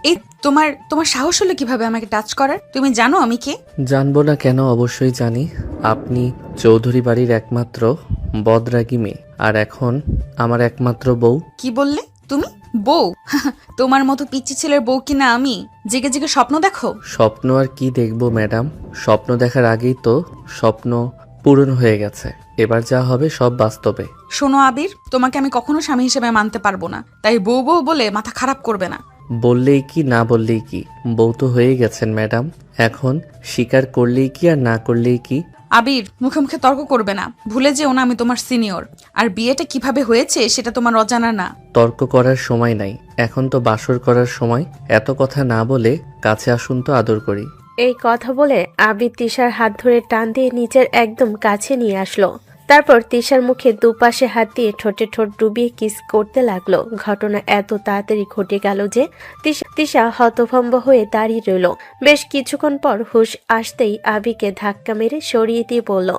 এই তোমার তোমার সাহস হলো কিভাবে আমাকে টাচ করার? তুমি জানো আমি কে? জানবো না কেন, অবশ্যই জানি। আপনি চৌধুরী বাড়ির একমাত্র বদরাগী মেয়ে, আর এখন আমার একমাত্র বউ। কি বললে তুমি? বউ? তোমার মতো পিচ্চি ছেলের বউ কিনা আমি? জেগে জেগে স্বপ্ন দেখো? স্বপ্ন আর কি দেখবো ম্যাডাম, স্বপ্ন দেখার আগেই তো স্বপ্ন পূরণ হয়ে গেছে। এবার যা হবে সব বাস্তবে। শোনো আবির, তোমাকে আমি কখনো স্বামী হিসেবে মানতে পারবো না, তাই বউ বউ বলে মাথা খারাপ করবে না। বললেই কি না বললেই কি, বউ তো হয়ে গেছেন ম্যাডাম। এখন স্বীকার করলেই কি আর না করলেই কি। আবির, মুখে মুখে তর্ক করবে না, ভুলে যেও না আমি তোমার সিনিয়র। আর বিয়েটা কিভাবে হয়েছে সেটা তোমার অজানা না। তর্ক করার সময় নাই, এখন তো বাসর করার সময়। এত কথা না বলে কাছে আসুন তো আদর করি। এই কথা বলে আবির তিশার হাত ধরে টান দিয়ে নিজের একদম কাছে নিয়ে আসলো। তারপর তিশার মুখে দুপাশে হাত দিয়ে ঠোঁটে ঠোঁট ডুবিয়ে কিস করতে লাগলো। ঘটনা এত তাড়াতাড়ি ঘটে গেল যে তিশা হতভম্ব হয়ে দাঁড়িয়ে রইল। বেশ কিছুক্ষণ পর হুশ আসতেই আবিকে ধাক্কা মেরে সরিয়ে দিয়ে বলল,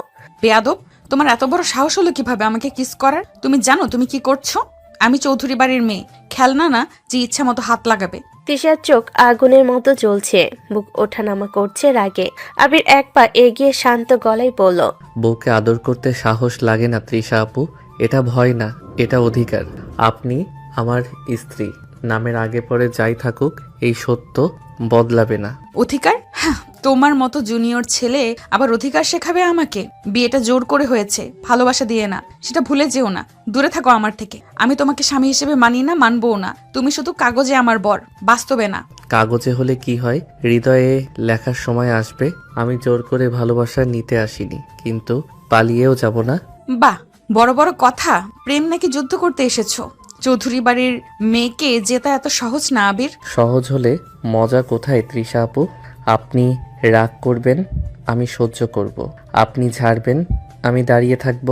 বেয়াদব, তোমার এত বড় সাহস হলো কিভাবে আমাকে কিস করার? তুমি জানো তুমি কি করছো? আমি চৌধুরী বাড়ির মেয়ে, খেলনা না যে ইচ্ছা মতো হাত লাগাবে। তিশার চোখ আগুনের মতো জ্বলছে, বুক ওঠানামা করছে রাগে। আবির এক পা এগিয়ে শান্ত গলায় বলল, বউকে আদর করতে সাহস লাগে না তৃষা আপু, এটা ভয় না, এটা অধিকার। আপনি আমার স্ত্রী, নামের আগে পরে যাই থাকুক এই সত্য বদলাবে না। অধিকার? হ্যাঁ, তোমার মতো জুনিয়র ছেলে আবার অধিকার শেখাবে আমাকে? বিয়েটা জোর করে হয়েছে, ভালোবাসা দিয়ে না, সেটা ভুলে যেও না। দূরে থাকো আমার থেকে। আমি তোমাকে স্বামী হিসেবে মানি না, মানবও না। তুমি শুধু কাগজে আমার বর, বাস্তবে না। কাগজে হলে কি হয়, হৃদয়ে লেখার সময় আসবে। আমি জোর করে ভালোবাসা নিতে আসিনি, কিন্তু পালিয়েও যাব না। বাহ, বড় বড় কথা। প্রেম নাকি যুদ্ধ করতে এসেছো? চৌধুরী বাড়ির মেয়েকে জেতা এত সহজ না আবির। সহজ হলে মজা কোথায় তৃষা আপু? আপনি রাগ করবেন, আমি সহ্য করব। আপনি ঝাড়বেন, আমি দাঁড়িয়ে থাকব।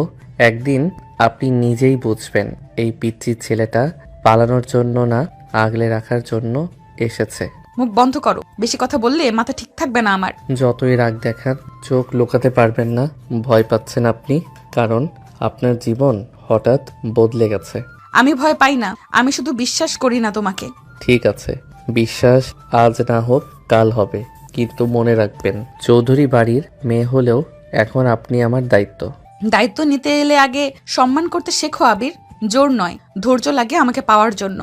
একদিন আপনি নিজেই বুঝবেন এই পিচ্চি ছেলেটা পালানোর জন্য না, আগলে রাখার জন্য এসেছে। মুখ বন্ধ করো, বেশি কথা বললে মাথা ঠিক থাকবে না আমার। যতই রাগ দেখান, চোখ লুকাতে পারবেন না। ভয় পাচ্ছেন আপনি, কারণ আপনার জীবন হঠাৎ বদলে গেছে। আমি ভয় পাই না, আমি শুধু বিশ্বাস করি না তোমাকে। ঠিক আছে, বিশ্বাস আজ না হোক কাল হবে, কিন্তু মনে রাখবেন চৌধুরী বাড়ির মেয়ে হলেও এখন আপনি আমার দায়িত্ব। দায়িত্ব নিতে এলে আগে সম্মান করতে শেখো আবির। জোর নয়, ধৈর্য লাগে আমাকে পাওয়ার জন্য।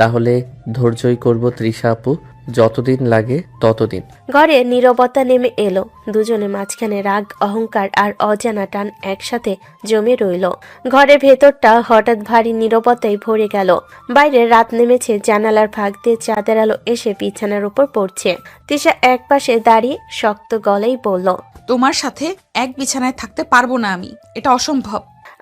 তাহলে ধৈর্যই করব তৃষা আপু, যতদিন লাগে ততদিন। ঘরে নীরবতা নেমে এলো। দুজনের মাঝখানে রাগ, অহংকার আর অজানা টান একসাথে জমে রইল। ঘরের ভেতরটা হঠাৎ ভারী নীরবতায় ভরে গেল। বাইরে রাত নেমেছে, জানালার ফাঁক দিয়ে চাঁদের আলো এসে বিছানার উপর পড়ছে। তিশা এক পাশে দাঁড়িয়ে শক্ত গলায় বলল, তোমার সাথে এক বিছানায় থাকতে পারবো না আমি, এটা অসম্ভব।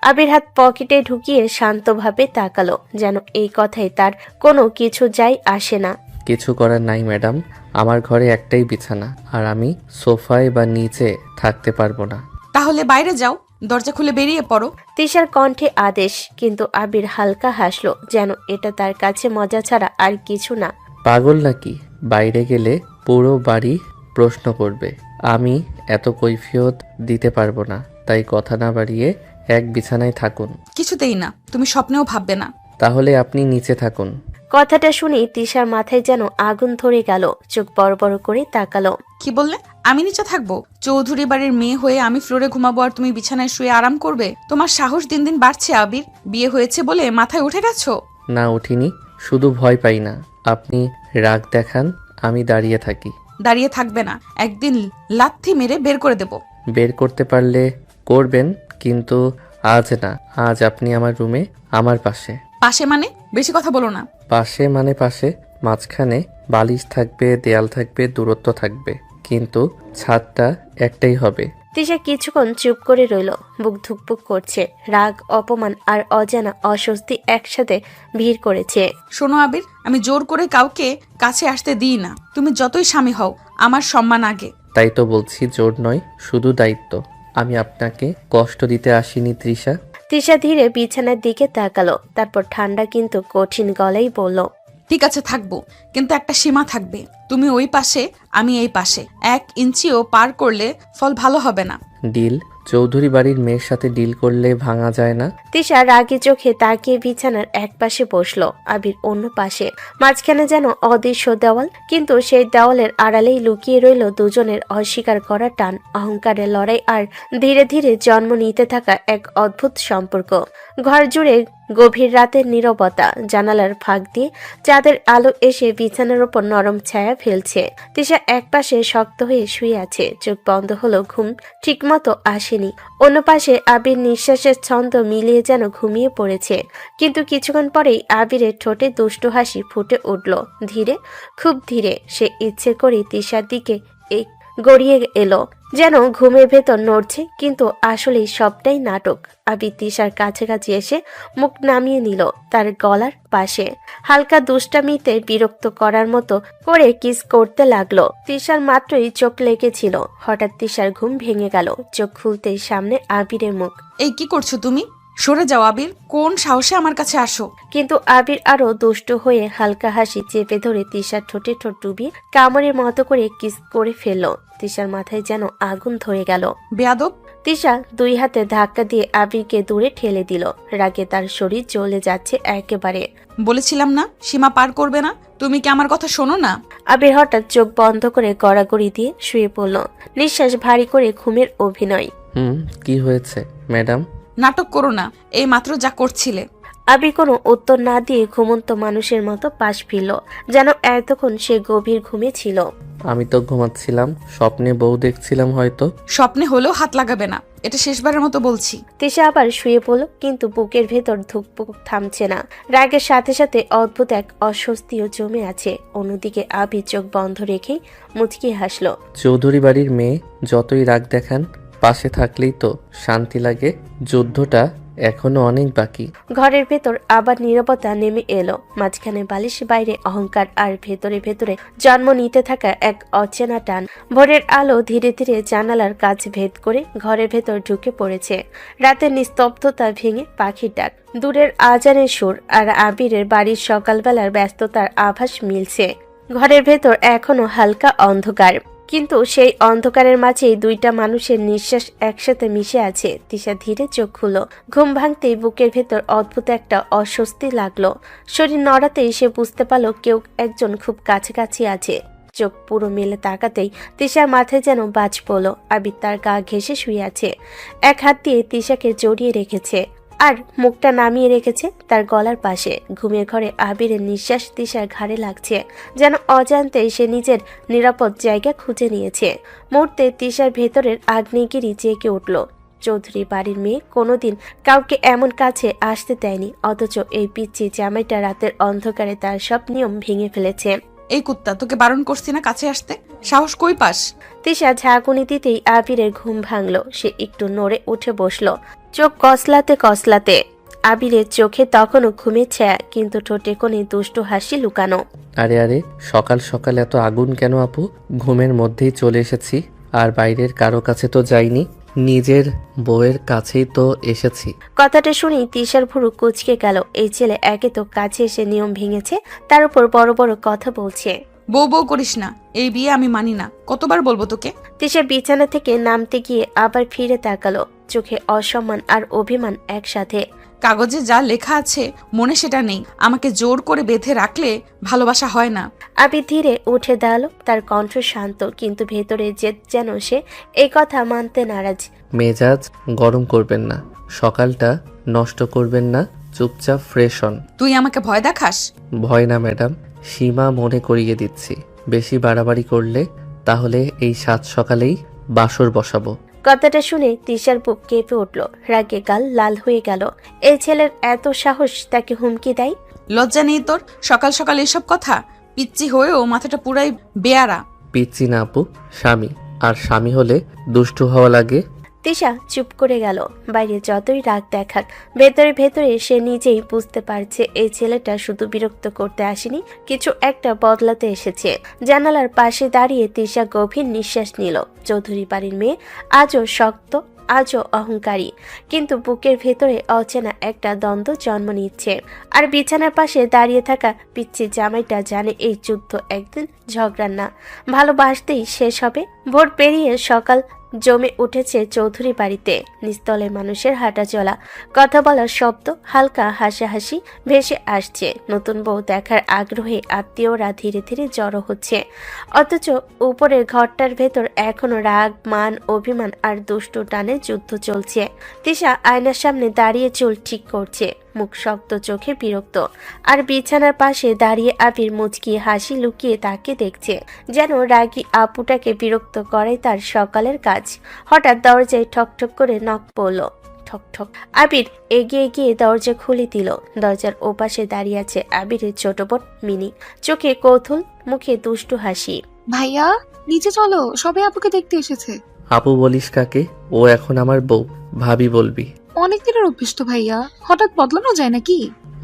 আবির হাত পকেটে ঢুকিয়ে শান্তভাবে তাকালো, যেন এই কথায় তার কোনো কিছু যায় আসে না। কিছু করার নাই ম্যাডাম, আমার ঘরে একটাই বিছানা, আর আমি সোফায় বা নিচে থাকতে পারবো না। তাহলে বাইরে যাও, দরজা খুলে বেরিয়ে পড়ো। তিশার কণ্ঠে আদেশ, কিন্তু আবির হালকা হাসলো, যেন এটা তার কাছে মজা ছাড়া আর কিছু না। পাগল নাকি? বাইরে গেলে পুরো বাড়ি প্রশ্ন করবে। আমি এত কৈফিয়ত দিতে পারবো না, তাই কথা না বাড়িয়ে এক বিছানায় থাকুন। কিছুতেই না, তুমি স্বপ্নেও ভাববে না। তাহলে আপনি নিচে থাকুন। কথাটা শুনি তিশার মাথায় যেন আগুন ধরে গেল, চোখ বড় বড় করে তাকালো। কি বললে? আমি নিচে থাকবো? চৌধুরী বাড়ির মেয়ে হয়ে আমি ফ্লোরে ঘুমাবো আর তুমি বিছানায় শুয়ে আরাম করবে? তোমার সাহস দিন দিন বাড়ছে আবির। বিয়ে হয়েছে বলে মাথায় উঠে গেছো? না উঠিনি, শুধু ভয় পাই না। আপনি রাগ দেখান, আমি দাঁড়িয়ে থাকি। দাঁড়িয়ে থাকবে না, একদিন লাথি মেরে বের করে দেব। বের করতে পারলে করবেন, কিন্তু আজ না। আজ আপনি আমার রুমে, আমার পাশে। পাশে মানে? বেশি কথা বলো না। পাশে মানে পাশে, মাঝখানে বালিশ থাকবে, দেয়াল থাকবে, দূরত্ব থাকবে, কিন্তু ছাদটা একটাই হবে। তিশা কিছুক্ষণ চুপ করে রইল, বুক ধুকপুক করছে। রাগ, অপমান আর অজানা অস্বস্তি একসাথে ভিড় করেছে। শোনো আবির, আমি জোর করে কাউকে কাছে আসতে দিই না। তুমি যতই স্বামী হও, আমার সম্মান আগে। তাই তো বলছি, জোর নয়, শুধু দায়িত্ব। আমি আপনাকে কষ্ট দিতে আসিনি তৃষা। তিশা ধীরে বিছানার দিকে তাকালো, তারপর ঠান্ডা কিন্তু কঠিন গলায় বলল, ঠিক আছে থাকবো, কিন্তু একটা সীমা থাকবে। তুমি ওই পাশে, আমি এই পাশে। 1 ইঞ্চিও পার করলে ফল ভালো হবে না। ডিল। চৌধুরী বাড়ির মেয়ের সাথে ডিল করলে ভাঙা যায় না? তিশা রাগী চোখে তাকিয়ে বিছানার এক পাশে বসলো, আবির অন্য পাশে। মাঝখানে যেন অদৃশ্য দেওয়াল, কিন্তু সেই দেওয়ালের আড়ালেই লুকিয়ে রইল দুজনের অস্বীকার করা টান, অহংকারের লড়াই আর ধীরে ধীরে জন্ম নিতে থাকা এক অদ্ভুত সম্পর্ক। ঘর জুড়ে গভীর রাতের নীরবতা, জানালার ফাঁক দিয়ে চাঁদের আলো এসে বিছানার ওপর নরম ছায়া ফেলছে। তিশা একপাশে শক্ত হয়ে শুয়ে আছে, চোখ বন্ধ হলো, ঘুম ঠিকমতো আসেনি। অন্য পাশে আবির নিঃশ্বাসের ছন্দ মিলিয়ে যেন ঘুমিয়ে পড়েছে, কিন্তু কিছুক্ষণ পরেই আবিরের ঠোঁটে দুষ্টু হাসি ফুটে উঠল। ধীরে, খুব ধীরে সে ইচ্ছে করে তিশার দিকে গড়িয়ে এলো, যেন ঘুমের ভেতর নড়ছে, কিন্তু আসলেই সবটাই নাটক। আবির তিশার কাছাকাছি এসে মুখ নামিয়ে নিল তার গলার পাশে, হালকা দুষ্টামিতে বিরক্ত করার মতো করে কিস করতে লাগলো। তিশার মাত্রই চোখ লেগেছিল, হঠাৎ তিশার ঘুম ভেঙে গেল। চোখ খুলতেই সামনে আবিরের মুখ। এই কি করছো তুমি? সরে যাও আবির, কোন সাহসে আমার কাছে আসো? কিন্তু আবির আরো দুষ্ট হয়ে হালকা হাসি চেপে ধরে তিশার ঠোঁটে ঠোঁট ডুবিয়ে কামড়ের মতো করে কিস করে ফেললো। তিশার মাথায় যেন আগুন ধরে গেল। বেয়াদব! তিশা দুই হাতে ধাক্কা দিয়ে আবিরকে দূরে ঠেলে দিল, রাগে তার শরীর জ্বলে যাচ্ছে একেবারে। বলেছিলাম না সীমা পার করবে না? তুমি কি আমার কথা শোনো না? আবির হঠাৎ চোখ বন্ধ করে গড়াগড়ি দিয়ে শুয়ে পড়ল, নিঃশ্বাস ভারী করে ঘুমের অভিনয়। কি হয়েছে ম্যাডাম? নাটক করো না, এই মাত্র যা করছিলে। আবির কোনো উত্তর না দিয়ে ঘুমন্ত মানুষের মতো পাশ ফিরল, যেন এতক্ষণ সে গভীর ঘুমে ছিল। আমি তো ঘুমাচ্ছিলাম, স্বপ্নে বউ দেখছিলাম হয়তো। স্বপ্নে হলেও হাত লাগাবে না, এটা শেষবারের মতো বলছি। তিশা আবার শুয়ে পড়ল, কিন্তু বুকের ভেতর ধুকপুক থামছে না। রাগের সাথে সাথে অদ্ভুত এক অস্বস্তিও জমে আছে। অন্যদিকে আবির চোখ বন্ধ রেখেই মুচকি হাসলো। চৌধুরী বাড়ির মেয়ে যতই রাগ দেখান, পাশে থাকলেই তো শান্তি লাগে। যুদ্ধটা এখনো অনেক বাকি। ঘরের ভেতর আবার নীরবতা নেমে এলো, মাঝখানে বালিশ, বাইরে অহংকার, আর ভেতরে ভেতরে জন্ম নিতে থাকা এক অচেনা টান। ভোরের আলো ধীরে ধীরে জানালার কাছ ভেদ করে ঘরের ভেতর ঢুকে পড়েছে। রাতের নিস্তব্ধতা ভেঙে পাখির ডাক, দূরের আজানের সুর আর আবিরের বাড়ির সকালবেলার ব্যস্ততার আভাস মিলছে। ঘরের ভেতর এখনো হালকা অন্ধকার, কিন্তু সেই অন্ধকারের মাঝেই দুইটা মানুষের নিঃশ্বাস একসাথে মিশে আছে। তিশা ধীরে চোখ খুলল, ঘুম ভাঙতেই বুকের ভেতর অদ্ভুত একটা অস্বস্তি লাগলো। শরীর নড়াতেই সে বুঝতে পারল কেউ একজন খুব কাছাকাছি আছে। চোখ পুরো মেলে তাকাতেই তিশার মাথায় যেন বাজ পড়ল। আবির তার গা ঘেঁষে শুয়ে আছে, এক হাত দিয়ে তিশাকে জড়িয়ে রেখেছে আর মুখটা নামিয়ে রেখেছে তার গলার পাশে। ঘুমের ঘরে আবিরের নিঃশ্বাস তিশার ঘাড়ে লাগছে, যেন অজান্তেই সে নিজের নিরাপদ জায়গা খুঁজে নিয়েছে। মুহূর্তে তিশার ভেতরের আগ্নেয়গিরি জেগে উঠল। চৌধুরী বাড়ির মেয়ে কোনোদিন কাউকে এমন কাছে আসতে দেয়নি, অথচ এই পিচ্চি জামাইটা রাতের অন্ধকারে তার সব নিয়ম ভেঙে ফেলেছে। এই কুত্তা, তোকে বারণ করছি না কাছে আসতে? সাহস কই পাস? তিশা ঝাঁকুনি দিতেই আবিরের ঘুম ভাঙল। সে একটু নড়ে উঠে বসলো, চোখ কসলাতে কসলাতে। আবিরের চোখে তখনও ঘুমের ছায়া, কিন্তু ঠোঁটে কোণে দুষ্টু হাসি লুকানো। আরে আরে, সকাল সকাল এত আগুন কেন আপু? ঘুমের মধ্যেই চলে এসেছি, আর বাইরের কারো কাছে তো যাইনি, নিজের বউয়ের কাছেই তো এসেছি। কথাটা শুনেই তিশার ভুরু কুঁচকে গেল। এই ছেলে একে তো কাছে এসে নিয়ম ভেঙেছে, তার উপর বড় বড় কথা বলছে। বউ বউ করিস না, এই বিয়ে আমি মানি না। কতবার বলবো তোকে? তিশা বিছানা থেকে নামতে গিয়ে আবার ফিরে তাকালো, চোখে অসম্মান আর অভিমান একসাথে। কাগজে যা লেখা আছে মনে সেটা নেই। আমাকে জোর করে বেঁধে রাখলে ভালোবাসা হয় না। আবির ধীরে উঠে দাঁড়ালো, তার কণ্ঠ শান্ত, কিন্তু ভেতরে জেদ যেন সে এই কথা মানতে নারাজ। মেজাজ গরম করবেন না, সকালটা নষ্ট করবেন না, চুপচাপ ফ্রেশ হন। তুই আমাকে ভয় দেখাস? ভয় না ম্যাডাম, সীমা মনে করিয়ে দিচ্ছি। বেশি বাড়াবাড়ি করলে তাহলে এই সাত সকালেই বাসর বসাবো। কথাটা শুনে তিশার বুক কেঁপে উঠল, রাগে গাল লাল হয়ে গেল। এই ছেলের এত সাহস, তাকে হুমকি দেয়। লজ্জা নেই তোর? সকাল সকাল এসব কথা? পিচ্চি হয়েও মাথাটা পুরাই বেয়ারা। পিচ্ছি না আপু, স্বামী, আর স্বামী হলে দুষ্টু হওয়া লাগে। তিশা চুপ করে গেল। বাইরে যতই রাগ দেখাক, ভেতরে ভেতরে সে নিজেই বুঝতে পারছে এই ছেলেটা শুধু বিরক্ত করতে আসেনি, কিছু একটা বদলাতে এসেছে। জানালার পাশে দাঁড়িয়ে তিশা গভীর নিঃশ্বাস নিল। চৌধুরী বাড়ির মেয়ে আজও শক্ত, আজও অহংকারী, কিন্তু বুকের ভেতরে অচেনা একটা দ্বন্দ্ব জন্ম নিচ্ছে। আর বিছানার পাশে দাঁড়িয়ে থাকা পিচ্ছি জামাইটা জানে এই যুদ্ধ একদিন ঝগড়ার না, ভালোবাসতেই শেষ হবে। ভোর পেরিয়ে সকাল জমে উঠেছে চৌধুরী বাড়িতে। নিস্তলে মানুষের হাঁটা চলা, কথা বলার শব্দ, হালকা হাসাহাসি ভেসে আসছে। নতুন বউ দেখার আগ্রহে আত্মীয়রা ধীরে ধীরে জড়ো হচ্ছে, অথচ উপরের ঘরটার ভেতর এখনো রাগ, মান, অভিমান আর দুষ্টু টানে যুদ্ধ চলছে। তিশা আয়নার সামনে দাঁড়িয়ে চুল ঠিক করছে, মুখ শক্ত, চোখে বিরক্ত। আর বিছানার পাশে দাঁড়িয়ে আবির মুচকি হাসি লুকিয়ে তাকে দেখছে, যেন রাগী আপুটাকে বিরক্ত করে তার সকালের কাজ। হঠাৎ দরজায় ঠকঠক করে নক পড়ল। ঠক ঠক। আবির এগিয়ে গিয়ে দরজা খুলে দিল। দরজার ওপাশে দাঁড়িয়ে আছে আবিরের ছোট বোন মিনি, চোখে কৌতূহল, মুখে দুষ্টু হাসি। ভাইয়া নিচে চলো, সবাই আপুকে দেখতে এসেছে। আপু বলিস কাকে? ও এখন আমার বউ, ভাবি বলবি। অনেক দিনের অভ্যেস তো ভাইয়া, হঠাৎ বদলানো যায় নাকি?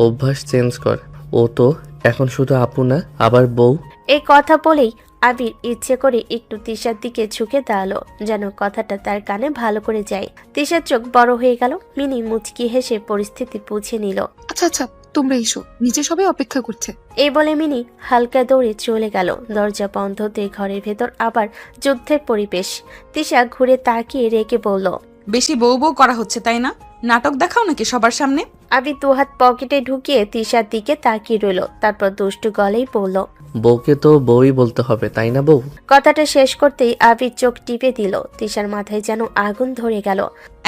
অভ্যাস চেঞ্জ কর। ও তো এখন শুধু আপু না, আবার বউ। এই কথা বলেই আবির ইচ্ছে করে একটু তিশার দিকে ঝুঁকে দাঁড়ালো, যেন কথাটা তার কানে ভালো করে যায়। তিশার চোখ বড় হয়ে গেল। মিনি মুচকি হেসে পরিস্থিতি বুঝে নিল। আচ্ছা আচ্ছা, তোমরা এসো, নিচে সবাই অপেক্ষা করছে। এই বলে মিনি হালকা দৌড়ে চলে গেল। দরজা বন্ধ হতে ঘরের ভেতর আবার যুদ্ধের পরিবেশ। তিশা ঘুরে তাকিয়ে রেগে বলল, বেশি বউ বউ করা হচ্ছে তাই না? নাটক দেখাও নাকি সবার সামনে? আবির দুহাত পকেটে ঢুকিয়ে তিশার দিকে তাকিয়ে রইল, তারপর দুষ্টু গলেই বলল, বউকে তো বউই বলতে হবে তাই না বউ? কথাটা শেষ করতেই আবির চোখ টিপে দিল। তিশার মাথায় যেন আগুন ধরে গেল।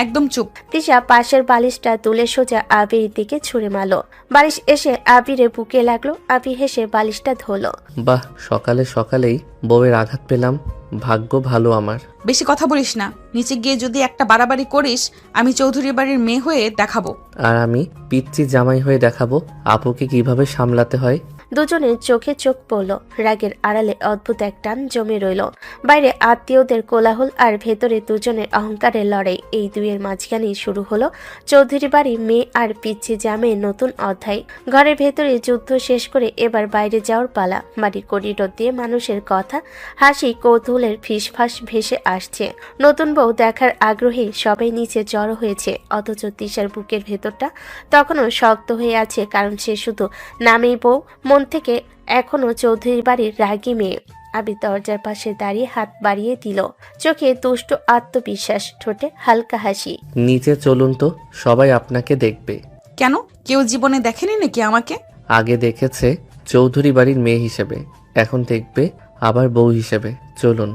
একদম চুপ। তিশা পাশের বালিশটা তুলে সোজা আবিরের দিকে ছুঁড়ে মারল। বালিশ এসে আবিরের বুকে লাগলো। আবির হেসে বালিশটা ধরলো। বাহ, সকালে সকালেই বউয়ের আঘাত পেলাম, ভাগ্য ভালো আমার। বেশি কথা বলিস না, নিচে গিয়ে যদি একটা বাড়াবাড়ি করিস আমি চৌধুরী বাড়ির মেয়ে হয়ে দেখাবো। আর আমি পিচ্চি জামাই হয়ে দেখাবো আপুকে কিভাবে সামলাতে হয়। দুজনের চোখে চোখ পড়ল। রাগের আড়ালে অদ্ভুত এক টান জমে রইল। বাইরে আত্মীয়দের কোলাহল আর ভেতরে দুজনের অহংকারের লড়াই। এই দুইয়ের মাঝখানেই শুরু হলো চৌধুরী বাড়ি মেয়ে আর পিচ্ছি জামের নতুন অধ্যায়। ঘরের ভেতরে যুদ্ধ শেষ করে এবার বাইরে যাওয়ার পালা। বাড়ির করিডোর দিয়ে মানুষের কথা, হাসি, কৌতূহলের ফিসফাস ভেসে আসছে। নতুন বউ দেখার আগ্রহে সবাই নিচে জড়ো হয়েছে, অথচ তিশার বুকের ভেতরটা তখনও শক্ত হয়ে আছে, কারণ সে শুধু নামেই বউ, মন থেকে এখনো চৌধুরী বাড়ির রাগী মেয়ে। আবির দরজার পাশে দাঁড়িয়ে হাত বাড়িয়ে দিল, চোখে দুষ্ট আত্মবিশ্বাস, ঠোঁটে হালকা হাসি। নিচে চলুন তো, সবাই আপনাকে দেখবে। কেন, কেউ জীবনে দেখেনি নাকি আমাকে? আগে দেখেছে চৌধুরী বাড়ির মেয়ে হিসেবে, এখন দেখবে আবার বউ হিসেবে। চলুন।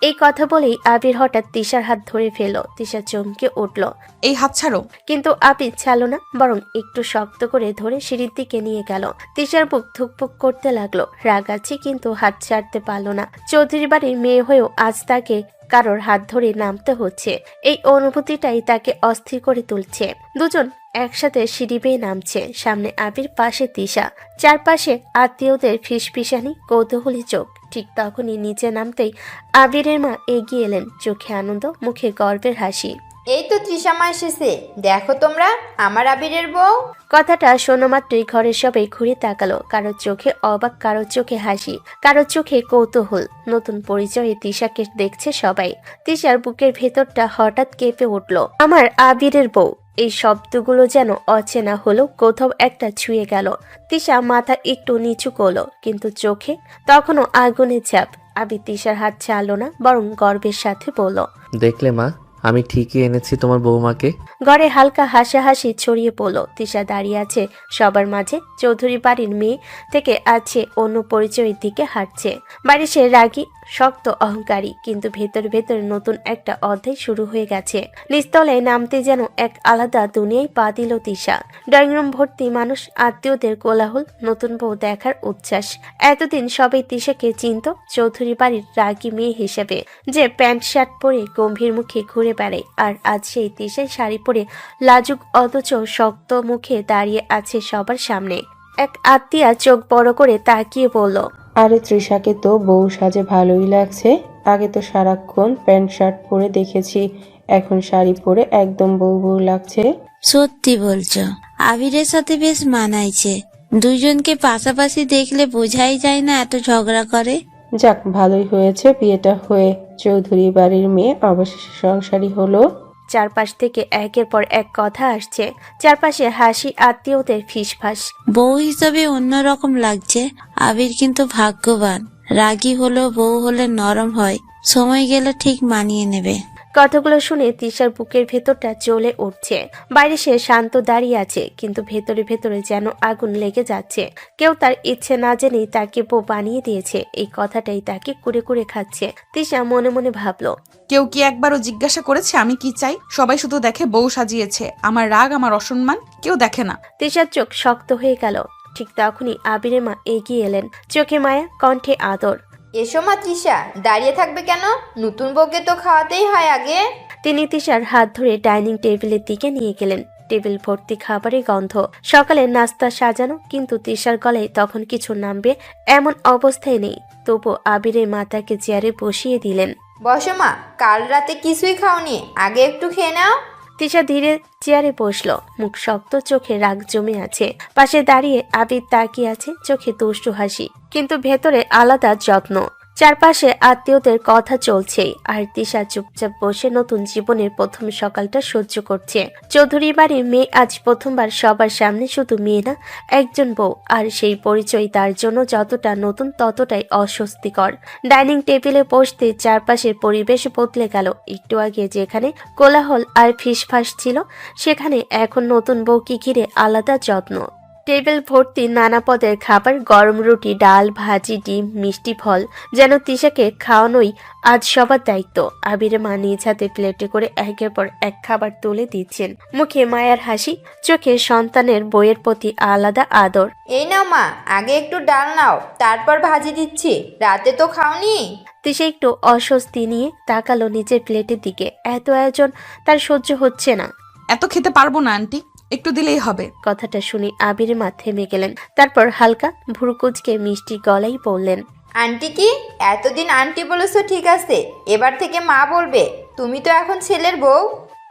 এই কথা বলেই আবির হঠাৎ তিশার হাত ধরে ফেলল। তিশা চমকে উঠল, এই হাত ছাড়ো। কিন্তু আবির ছাড়ল না, বরং একটু শক্ত করে ধরে সিঁড়ির দিকে নিয়ে গেল। তিশার বুক ধুকপুক করতে লাগলো। রাগ আছে কিন্তু হাত ছাড়তে পারল না। চৌধুরী বাড়ির মেয়ে হয়েও আজ তাকে কারোর হাত ধরে নামতে হচ্ছে। এই অনুভূতিটাই তাকে অস্থির করে তুলছে। দুজন একসাথে সিঁড়ি বেয়ে নামছে। সামনে আবির, পাশে তিশা, চারপাশে আত্মীয়দের ফিসফিসানি, কৌতূহলী চোখ। ঠিক তখনই নিচে নামতেই আবিরের মা এগিয়ে এলেন, চোখে আনন্দ, মুখে গর্বের হাসি। এই তো তৃষামা এসেছে, দেখো তোমরা আমার আবিরের বউ। কথাটা শোনা মাত্রই ঘরের সবাই ঘুরে তাকালো। কারো চোখে অবাক, কারো চোখে হাসি, কারো চোখে কৌতূহল। নতুন পরিচয়ে তিশাকে দেখছে সবাই। তিশার বুকের ভেতরটা হঠাৎ কেঁপে উঠল। আমার আবিরের বউ, এই শব্দগুলো যেন অচেনা হলো, কোথাও একটা ছুঁয়ে গেল। তিশা মাথা একটু নিচু করলো, কিন্তু চোখে তখনও আগুনের ছাপ। আবির তিশার হাত ছাড়লো না, বরং গর্বের সাথে বলল, দেখলে মা, আমি ঠিকই এনেছি তোমার বৌমাকে। ঘরে হালকা হাসাহাসি ছড়িয়ে পড়ল। তিশা দাঁড়িয়ে আছে সবার মাঝে। চৌধুরী বাড়ির মেয়ে থেকে আছে অন্য পরিচয়ের দিকে হাঁটছে। বাড়ি সে রাগী, শক্ত, অহংকারী, কিন্তু ভেতর ভেতর নতুন একটা অধ্যায় শুরু হয়ে গেছে। নিস্তলায় নামতে যেন এক আলাদা দুনিয়ায় পা দিল তিশা। ড্রয়িং রুম ভর্তি মানুষ, আত্মীয়দের কোলাহল, নতুন বউ দেখার উচ্ছ্বাস। এতদিন সবাই তিশাকে চিনত চৌধুরী বাড়ির রাগী মেয়ে হিসেবে, যে প্যান্ট শার্ট পরে গম্ভীর মুখে ঘুরে বেড়ায়। আর আজ সেই তিশায় শাড়ি পরে লাজুক অথচ শক্ত মুখে দাঁড়িয়ে আছে সবার সামনে। এক আত্মীয়া চোখ বড় করে তাকিয়ে বলল, আরে তৃষাকে তো বউ সাজে ভালোই লাগছে। আগে তো সারাক্ষণ প্যান্ট শার্ট পরে দেখেছি, এখন শাড়ি পরে একদম বউ বউ লাগছে। সত্যি বলছো, আবিরের সাথে বেশ মানাইছে। দুইজনকে পাশাপাশি দেখলে বোঝাই যায় না এত ঝগড়া করে। যাক, ভালোই হয়েছে বিয়েটা হয়ে চৌধুরী বাড়ির মেয়ে অবশেষে সংসারী হলো। চারপাশ থেকে একের পর এক কথা আসছে। চারপাশে হাসি, আত্মীয়দের ফিসফাস। বউ হিসাবে অন্যরকম লাগছে। আবির কিন্তু ভাগ্যবান, রাগী হলেও বউ হলে নরম হয়, সময় গেলে ঠিক মানিয়ে নেবে। কথাগুলো শুনে তিশার বুকের ভেতরটা জ্বলে উঠছে। বাইরে সে শান্ত দাঁড়িয়ে আছে, কিন্তু ভেতরে ভেতরে যেন আগুন লেগে যাচ্ছে। কেউ তার ইচ্ছে না জেনেই তাকে বউ বানিয়ে দিয়েছে, এই কথাটাই তাকে কুরে কুরে খাচ্ছে। তিশা মনে মনে ভাবলো, কেউ কি একবারও জিজ্ঞাসা করেছে আমি কি চাই? সবাই শুধু দেখে বউ সাজিয়েছে, আমার রাগ আমার অসম্মান কেউ দেখে না। তিশার চোখ শক্ত হয়ে গেল। ঠিক তখনই আবিরের মা এগিয়ে এলেন, চোখে মায়া, কণ্ঠে আদর। এসো মা তৃষা, দাঁড়িয়ে থাকবে কেন? নতুন বউকে তো খাওয়াতেই হয় আগে। তিনি তিশার হাত ধরে ডাইনিং টেবিলের দিকে নিয়ে গেলেন। টেবিল ভর্তি খাবারের গন্ধ, সকালের নাস্তা সাজানো, কিন্তু তিশার গলায় তখন কিছু নামবে এমন অবস্থায় নেই। তবু আবিরের মা তাকে চেয়ারে বসিয়ে দিলেন। বসো মা, কাল রাতে কিছুই খাওনি, আগে একটু খেয়ে নাও। তিশা ধীরে চেয়ারে বসলো, মুখ শক্ত, চোখে রাগ জমে আছে। পাশে দাঁড়িয়ে আবির তাকিয়ে আছে, চোখে দুষ্টু হাসি, কিন্তু ভেতরে আলাদা যত্ন। চারপাশে আত্মীয়দের কথা চলছে, আর তিশা চুপচাপ বসে নতুন জীবনের প্রথম সকালটা সহ্য করছে। চৌধুরী বাড়ির মেয়ে আজ প্রথমবার সবার সামনে, শুধু মেয়ে না, একজন বউ। আর সেই পরিচয় তার জন্য যতটা নতুন ততটাই অস্বস্তিকর। ডাইনিং টেবিলে বসতে চারপাশের পরিবেশ বদলে গেল। একটু আগে যেখানে কোলাহল আর ফিসফাস ছিল, সেখানে এখন নতুন বউকে ঘিরে আলাদা যত্ন। টেবিল ভর্তি নানা পদের খাবার, গরম রুটি, ডাল, ভাজি, ডিম, মিষ্টি ফল, যেন তিশাকে খাওয়ানোই আজ সবার দায়িত্ব। আবিরের মা নিজ হাতে প্লেটে করে একের পর এক খাবার তুলে দিচ্ছেন, মুখে মায়ার হাসি, চোখে সন্তানের বইয়ের প্রতি আলাদা আদর। এই নাও মা, আগে একটু ডাল নাও, তারপর ভাজি দিচ্ছি, রাতে তো খাওনি। তিশা একটু অস্বস্তি নিয়ে তাকালো নিজের প্লেটের দিকে। এত আয়োজন তার সহ্য হচ্ছে না। এত খেতে পারবো না আন্টি, একটু দিলেই হবে। কথাটা শুনে আবিরের মা থেমে গেলেন। তারপর হালকা ভুরুকুচকে মিষ্টি গলাই বললেন, আন্টি কি? এতদিন আন্টি বলেছো ঠিক আছে, এবার থেকে মা বলবে। তুমি তো এখন ছেলের বউ।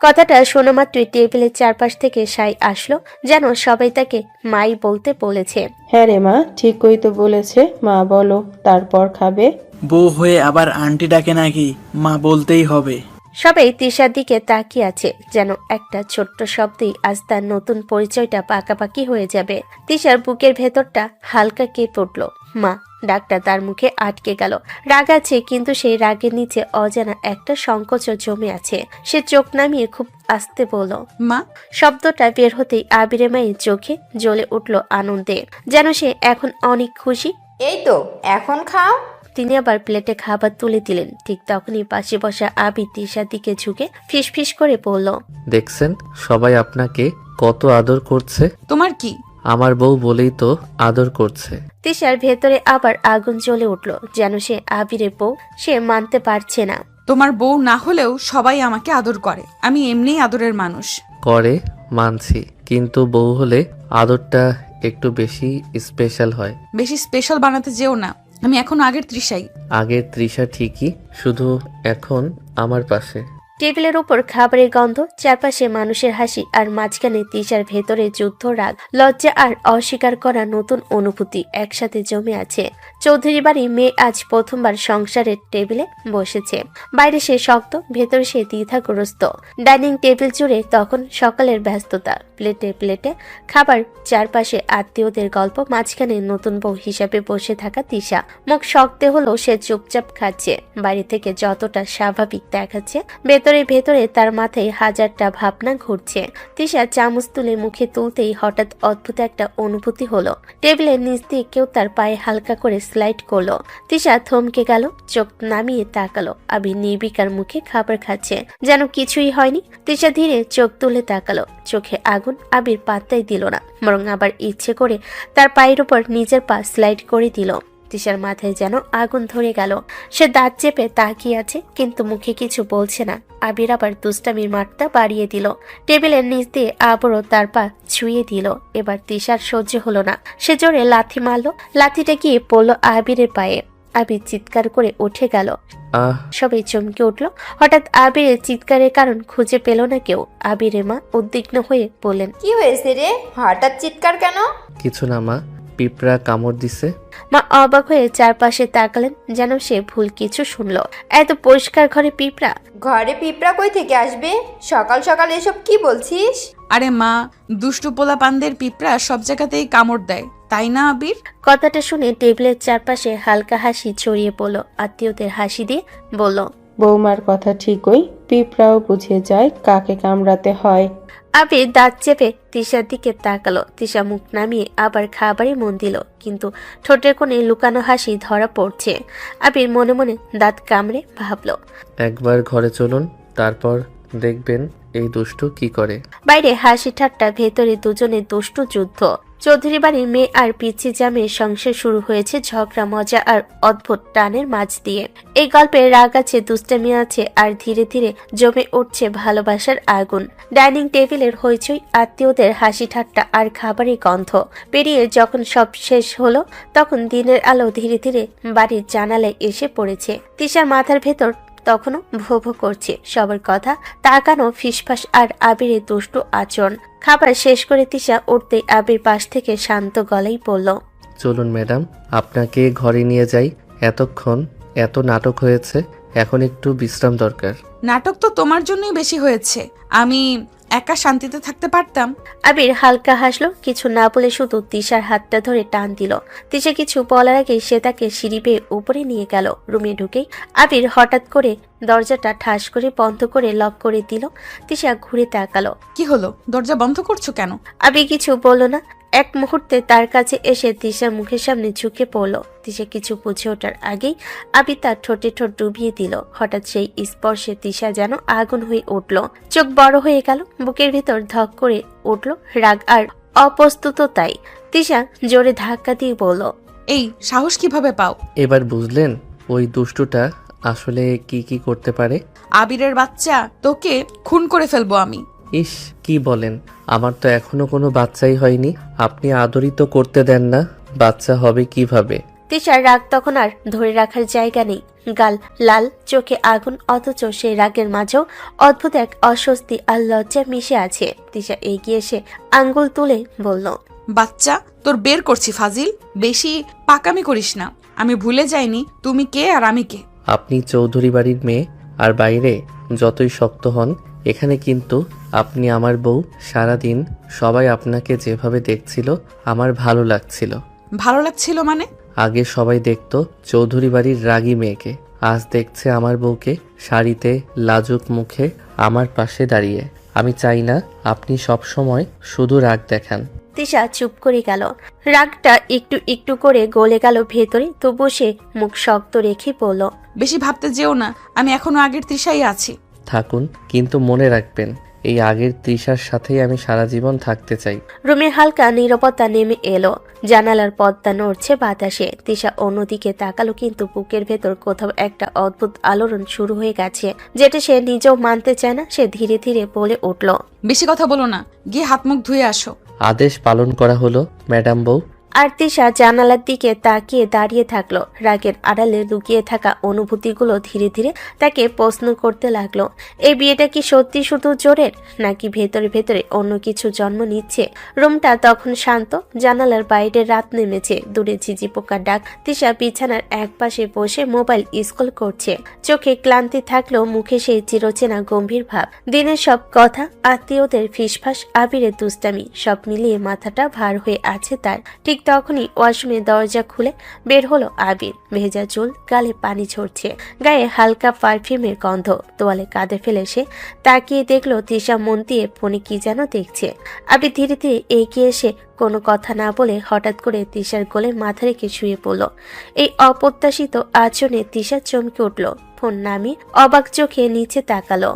কথাটা শোনা মাত্রই টেবিলের চারপাশ থেকে সাই আসলো, যেন সবাই তাকে মাই বলতে বলেছে। হ্যাঁ রে মা, ঠিকই তো বলেছে, মা বলো, তারপর খাবে। বউ হয়ে আবার আন্টি ডাকে নাকি? মা বলতেই হবে। সবাই তিশার দিকে তাকিয়ে আছে, যেন একটা ছোট্ট শব্দেই আজ তার নতুন পরিচয়টা পাকাপাকি হয়ে যাবে। তিশার বুকের ভেতরটা হালকা কেঁপে উঠল। মা ডাকটা তার মুখে আটকে গেল। রাগ আছে, কিন্তু সেই রাগের নিচে অজানা একটা সংকোচ জমে আছে। সে চোখ নামিয়ে খুব আস্তে বলল, মা। শব্দটা বের হতেই আবিরের মায়ের চোখে জ্বলে উঠল আনন্দে, যেন সে এখন অনেক খুশি। এই তো, এখন খাও। তিনি আবার প্লেটে খাবার তুলে দিলেন। ঠিক তখনই পাশে বসা আবির তিশার দিকে ঝুঁকে ফিসফিস করে বলল, দেখছেন সবাই আপনাকে কত আদর করছে। তোমার কি? আমার বউ বলেই তো আদর করছে। তিশার ভেতরে আবার আগুন জ্বলে উঠল, যেন সে আবিরের বউ, সে মানতে পারছে না। তোমার বউ না হলেও সবাই আমাকে আদর করে, আমি এমনিই আদরের মানুষ। করে মানছি, কিন্তু বউ হলে আদরটা একটু বেশি স্পেশাল হয়। বেশি স্পেশাল বানাতে যেও না, আমি এখন আগের তৃষাই। আগের তৃষা ঠিকই, শুধু এখন আমার পাশে। টেবিলের উপর খাবারের গন্ধ, চারপাশে মানুষের হাসি, আর মাঝখানে তিশার ভেতরে যুদ্ধ, রাগ, লজ্জা আর অস্বীকার করা নতুন অনুভূতি একসাথে জমে আছে। চৌধুরী বাড়ি মেয়ে আজ প্রথমবার সংসারের টেবিলে বসেছে। বাইরে সে শক্ত, ভেতরে সে দ্বিধাগ্রস্ত। ডাইনিং টেবিল জুড়ে তখন সকালের ব্যস্ততা, প্লেটে প্লেটে খাবার, চারপাশে আত্মীয়দের গল্প, মাঝখানে নতুন বউ হিসাবে বসে থাকা তিশা। মুখ শক্ত হলেও সে চুপচাপ খাচ্ছে। বাইরে থেকে যতটা স্বাভাবিক দেখাচ্ছে, ভেতরে ভেতরে তার মাথায় হাজারটা ভাবনা ঘুরছে। তিশা চামচ তুলে মুখে তুলতেই হঠাৎ অদ্ভুত একটা অনুভূতি হলো। টেবিলের নিচ দিয়ে কেউ তার পায়ে হালকা করে স্লাইড করলো। তিশা থমকে গেল, চোখ নামিয়ে তাকালো। আবির নির্বিকার মুখে খাবার খাচ্ছে, যেন কিছুই হয়নি। তিশা ধীরে চোখ তুলে তাকালো, চোখে আগুন। আবির পাত্তাই দিল না, বরং আবার ইচ্ছে করে তার পায়ের উপর নিজের পা স্লাইড করে দিল। তিশার মাথায় যেন আগুন ধরে গেল। সে দাঁত চেপে তাকিয়ে আছে, কিন্তু মুখে কিছু বলছে না। আবির আবার দুষ্টামির মাত্রা বাড়িয়ে দিল, টেবিলের নিচ দিয়ে আবারও তার পা ছুঁয়ে দিল। এবার তিশার সহ্য হলো না, সে জোরে লাথি মারলো। লাথিটা গিয়ে পড়লো আবিরের পায়ে। আবির চিৎকার করে উঠে গেল। সবাই চমকে উঠলো। হঠাৎ আবিরের চিৎকারের কারণ খুঁজে পেল না কেউ। আবিরের মা উদ্বিগ্ন হয়ে বললেন, কি হয়েছে রে, হঠাৎ চিৎকার কেন? কিছু না মা, পিঁপড়া কামড় দিছে। মা অবাক হয়ে চারপাশে তাকালেন, যেন সে ভুল কিছু শুনলো। এত পরিষ্কার ঘরে পিঁপড়া? ঘরে পিঁপড়া কই থেকে আসবে? সকাল সকাল এসব কি বলছিস? আরে মা, দুষ্টু পোলা পানদের পিঁপড়া সব জায়গাতেই কামড় দেয়, তাই না আবির? কথাটা শুনে টেবিলের চারপাশে হালকা হাসি ছড়িয়ে পড়লো। আত্মীয়দের হাসি দিয়ে বলল, বৌমার কথা ঠিকই, পিঁপড়াও বুঝে যায় কাকে কামড়াতে হয়। আবির দাঁত চেপে তিশার দিকে তাকালো। তিশা মুখ নামিয়ে আবার খাবারে মন দিল, কিন্তু ঠোঁটের কোণে লুকানো হাসি ধরা পড়ছে। আবির মনে মনে দাঁত কামড়ে ভাবলো, একবার ঘরে চলুন, তারপর দেখবেন এই দুষ্টু কি করে। বাইরে হাসি ঠাট্টা, ভেতরে দুজনের দুষ্টু যুদ্ধ। চৌধুরী বাড়ির মেয়ে আর পিচ্ছি জামের সংসার শুরু হয়েছে ঝগড়া, মজা আর অদ্ভুত টানের মাঝ দিয়ে। এই গল্পে রাগ আছে, দুষ্টামি আছে, আর ধীরে ধীরে জমে উঠছে ভালোবাসার আগুন। ডাইনিং টেবিলের হইচই, আত্মীয়দের হাসি ঠাট্টা আর খাবারের গন্ধ পেরিয়ে যখন সব শেষ হলো, তখন দিনের আলো ধীরে ধীরে বাড়ির জানালায় এসে পড়েছে। তিশার মাথার ভেতর তখনও ভো ভো করছে সবার কথা, তাকানো, ফিসফাস আর আবিরের দুষ্টু আচরণ। খাবার শেষ করে তিশা উঠতেই আবির পাশ থেকে শান্ত গলায় বলল, চলুন ম্যাডাম, আপনাকে ঘরে নিয়ে যাই। এতক্ষণ এত নাটক হয়েছে, এখন একটু বিশ্রাম দরকার। নাটক তো তোমার জন্যই বেশি হয়েছে। আমি একা শান্তিতে থাকতে পারতাম। আবির হালকা হাসলো, কিছু না বলে শুধু তিশার হাতটা ধরে টান দিল। তিশা কিছু বলার আগেই সে তাকে সিঁড়ি বেয়ে উপরে নিয়ে গেল। রুমে ঢুকেই আবির হঠাৎ করে দরজাটা ঠাস করে বন্ধ করে লক করে দিল। তিশা ঘুরে তাকালো। কি হলো, দরজা বন্ধ করছো কেন? আবির কিছু বলল না। এক মুহূর্তে তার কাছে এসে তিশার মুখের সামনে ঝুঁকে পড়ল। তিশা কিছু বুঝে ওঠার আগেই আবির তার ঠোঁটে ঠোঁট ডুবিয়ে দিল। হঠাৎ সেই স্পর্শে তিশা যেন আগুন হয়ে উঠল, চোখ বড় হয়ে গেল, বুকের ভেতর ধক করে উঠল রাগ আর অপ্রস্তুততাই। তিশা জোরে ধাক্কা দিয়ে বলল, এই সাহস কিভাবে পাও? এবার বুঝলেন ওই দুষ্টুটা আসলে কি কি করতে পারে? আবিরের বাচ্চা, তোকে খুন করে ফেলবো আমি। ইস, কি বলেন? আমার তো এখনো কোনো বাচ্চাই হয়নি। আপনি আদরই তো করতে দেন না, বাচ্চা হবে কিভাবে? তিশার রাগ তখন আর ধরে রাখার জায়গা নেই। গাল লাল, চোখে আগুন, অথচ সেই রাগের মাঝেও অদ্ভুত এক অস্বস্তি আর লজ্জা মিশে আছে। তিশা এগিয়ে এসে আঙ্গুল তুলে বলল, বাচ্চা তোর বের করছি ফাজিল, বেশি পাকামি করিস না। আমি ভুলে যাইনি তুমি কে আর আমি কে। আপনি চৌধুরী বাড়ির মেয়ে, আর বাইরে যতই শক্ত হন, এখানে কিন্তু আপনি আমার বউ। সারাদিন সবাই আপনাকে যেভাবে দেখছিল আমার ভালো লাগছিল। ভালো লাগছিল মানে? আগে সবাই দেখতো চৌধুরী বাড়ির রাগী মেয়েকে, আজ দেখছে আমার বউকে শাড়িতে, লাজুক মুখে আমার পাশে দাঁড়িয়ে। আমি চাই না আপনি সব সময় শুধু রাগ দেখান। তিশা চুপ করে গেল। রাগটা একটু একটু করে গলে গেল ভেতরে, তবু সে মুখ শক্ত রেখে বলল, বেশি ভাবতে যেও না, আমি এখনো আগের তৃষাই আছি। থাকুন, কিন্তু মনে রাখবেন এই আগের তৃষার সাথেই আমি সারা জীবন থাকতে চাই। রুমে হালকা নীরবতা নেমে এলো। জানালার পর্দা নড়ছে বাতাসে। তিশা অন্যদিকে তাকালো, কিন্তু বুকের ভেতর কোথাও একটা অদ্ভুত আলোড়ন শুরু হয়ে গেছে, যেটা সে নিজেও মানতে চায় না। সে ধীরে ধীরে বলে উঠল, বেশি কথা বলো না, গিয়ে হাত মুখ ধুয়ে আসো। আদেশ পালন করা হলো ম্যাডাম বউ। আর তিশা জানালার দিকে তাকিয়ে দাঁড়িয়ে থাকলো। রাগের আড়ালে লুকিয়ে থাকা অনুভূতিগুলো ধীরে ধীরে তাকে প্রশ্ন করতে লাগলো। এই বিয়েটা কি সত্যি শুধু জোরের, নাকি ভেতরে ভেতরে অন্য কিছু জন্ম নিচ্ছে? রুমটা তখন শান্ত। জানালার বাইরে রাত নেমেছে, দূরে ঝিঝি পোকার ডাক। তিশা বিছানার এক পাশে বসে মোবাইল স্ক্রল করছে। চোখে ক্লান্তি থাকলেও মুখে সেই চিরচেনা গম্ভীর ভাব। দিনের সব কথা, আত্মীয়দের ফিসফাস, আবিরের দুষ্টামি, সব মিলিয়ে মাথাটা ভার হয়ে আছে তার। ঠিক তখনই ওয়াশরুমের দরজা খুলে বের হলো আবির। ভেজা চুল, গালে পানি ঝরছে, গায়ে হালকা পারফিউমের গন্ধ। তোয়ালে কাঁধে ফেলে সে তাকিয়ে দেখলো তিশা মন দিয়ে ফোনে কি যেন দেখছে। আবির ধীরে ধীরে এগিয়ে এসে কোনো কথা না বলে হঠাৎ করে তিশার কোলে মাথা রেখে শুয়ে পড়ল। এই অপ্রত্যাশিত আচরণে তিশা চমকে উঠল। ফোন নামিয়ে অবাক চোখে নিচে তাকালো।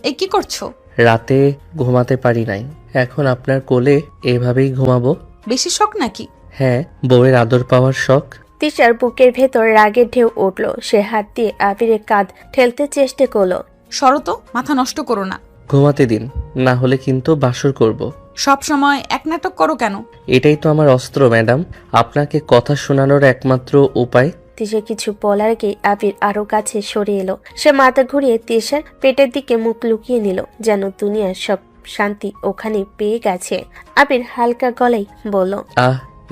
এই কি করছো? রাতে ঘুমাতে পারি নাই, এখন আপনার কোলে এভাবেই ঘুমাবো। বেশি শখ নাকি? হ্যাঁ, বউয়ের আদর পাওয়ার শখ। তিশার বুকের ভেতর রাগের ঢেউ উঠল। সে হাত দিয়ে আবিরের কাঁধ ঠেলতে চেষ্টা করলো। সরো তো, মাথা নষ্ট করো না। ঘুমাতে দিন, না হলে কিন্তু বাসর করব। সব সময় এক নাটক করো কেন? এটাই তো আমার অস্ত্র ম্যাডাম, আপনাকে কথা শোনানোর একমাত্র উপায়। তিশা কিছু বলার আগে আবির আরো কাছে সরে এলো। সে মাথা ঘুরিয়ে তিশার পেটের দিকে মুখ লুকিয়ে নিল, যেন দুনিয়ার সব শান্তি ওখানে পেয়ে গেছে। আবির হালকা গলায় বলল,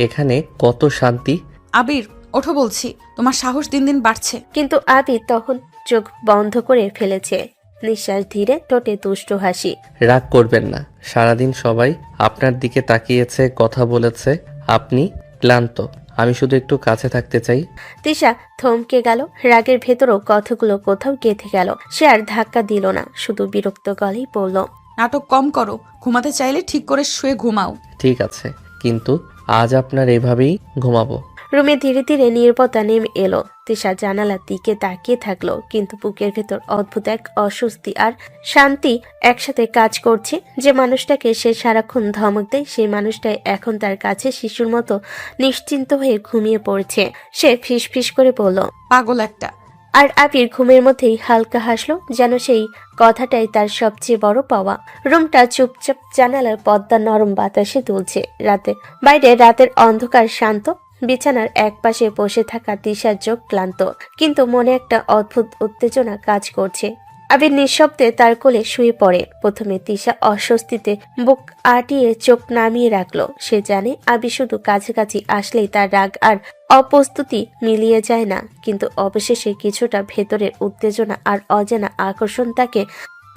এখানে কত শান্তি। আবির ওঠো বলছি, তোমার সাহস দিন দিন বাড়ছে। কিন্তু আবির তখন চোখ বন্ধ করে ফেলেছে। নিঃশ্বাস ধীরে, ঠোঁটে দুষ্ট হাসি। রাগ করবেন না, সারাদিন সবাই আপনার দিকে তাকিয়েছে, কথা বলেছে। আপনি ক্লান্ত, আমি শুধু একটু কাছে থাকতে চাই। তিশা থমকে গেল, রাগের ভেতরও কথাগুলো কোথাও গেঁথে গেল। সে আর ধাক্কা দিল না, শুধু বিরক্ত গলেই বলল, নাটক কম করো, ঘুমাতে চাইলে ঠিক করে শুয়ে ঘুমাও। ঠিক আছে, কিন্তু আজ আপনার এভাবেই ঘুমাবো। রুমে ধীরে ধীরে নীরবতা নেমে এলো। তিশা জানালার দিকে তাকিয়ে থাকলো, কিন্তু বুকের ভেতর অদ্ভুত এক অস্বস্তি আর শান্তি একসাথে কাজ করছে। যে মানুষটাকে সে সারাক্ষণ ধমক দেয়, সেই মানুষটাই এখন তার কাছে শিশুর মতো নিশ্চিন্ত হয়ে ঘুমিয়ে পড়েছে। সে ফিস ফিস করে বলল, পাগল একটা। আর আবির ঘুমের মধ্যেই হালকা হাসলো, যেন সেই কথাটাই তার সবচেয়ে বড় পাওয়া। রুমটা চুপচাপ, জানালার পর্দা নরম বাতাসে দুলছে। বাইরে রাতের অন্ধকার শান্ত। বিছানার একপাশে বসে থাকা তিশার চোখ ক্লান্ত, কিন্তু মনে একটা অদ্ভুত উত্তেজনা কাজ করছে। আবির নিঃশব্দে তার কোলে শুয়ে পড়ে। প্রথমে তিশা অস্বস্তিতে বুক আটিয়ে চোখ নামিয়ে রাখলো। সে জানে আবির শুধু কাছাকাছি আসলেই তার রাগ আর অপ্রস্তুতি মিলিয়ে যায় না, কিন্তু অবশেষে কিছুটা ভেতরের উত্তেজনা আর অজানা আকর্ষণ তাকে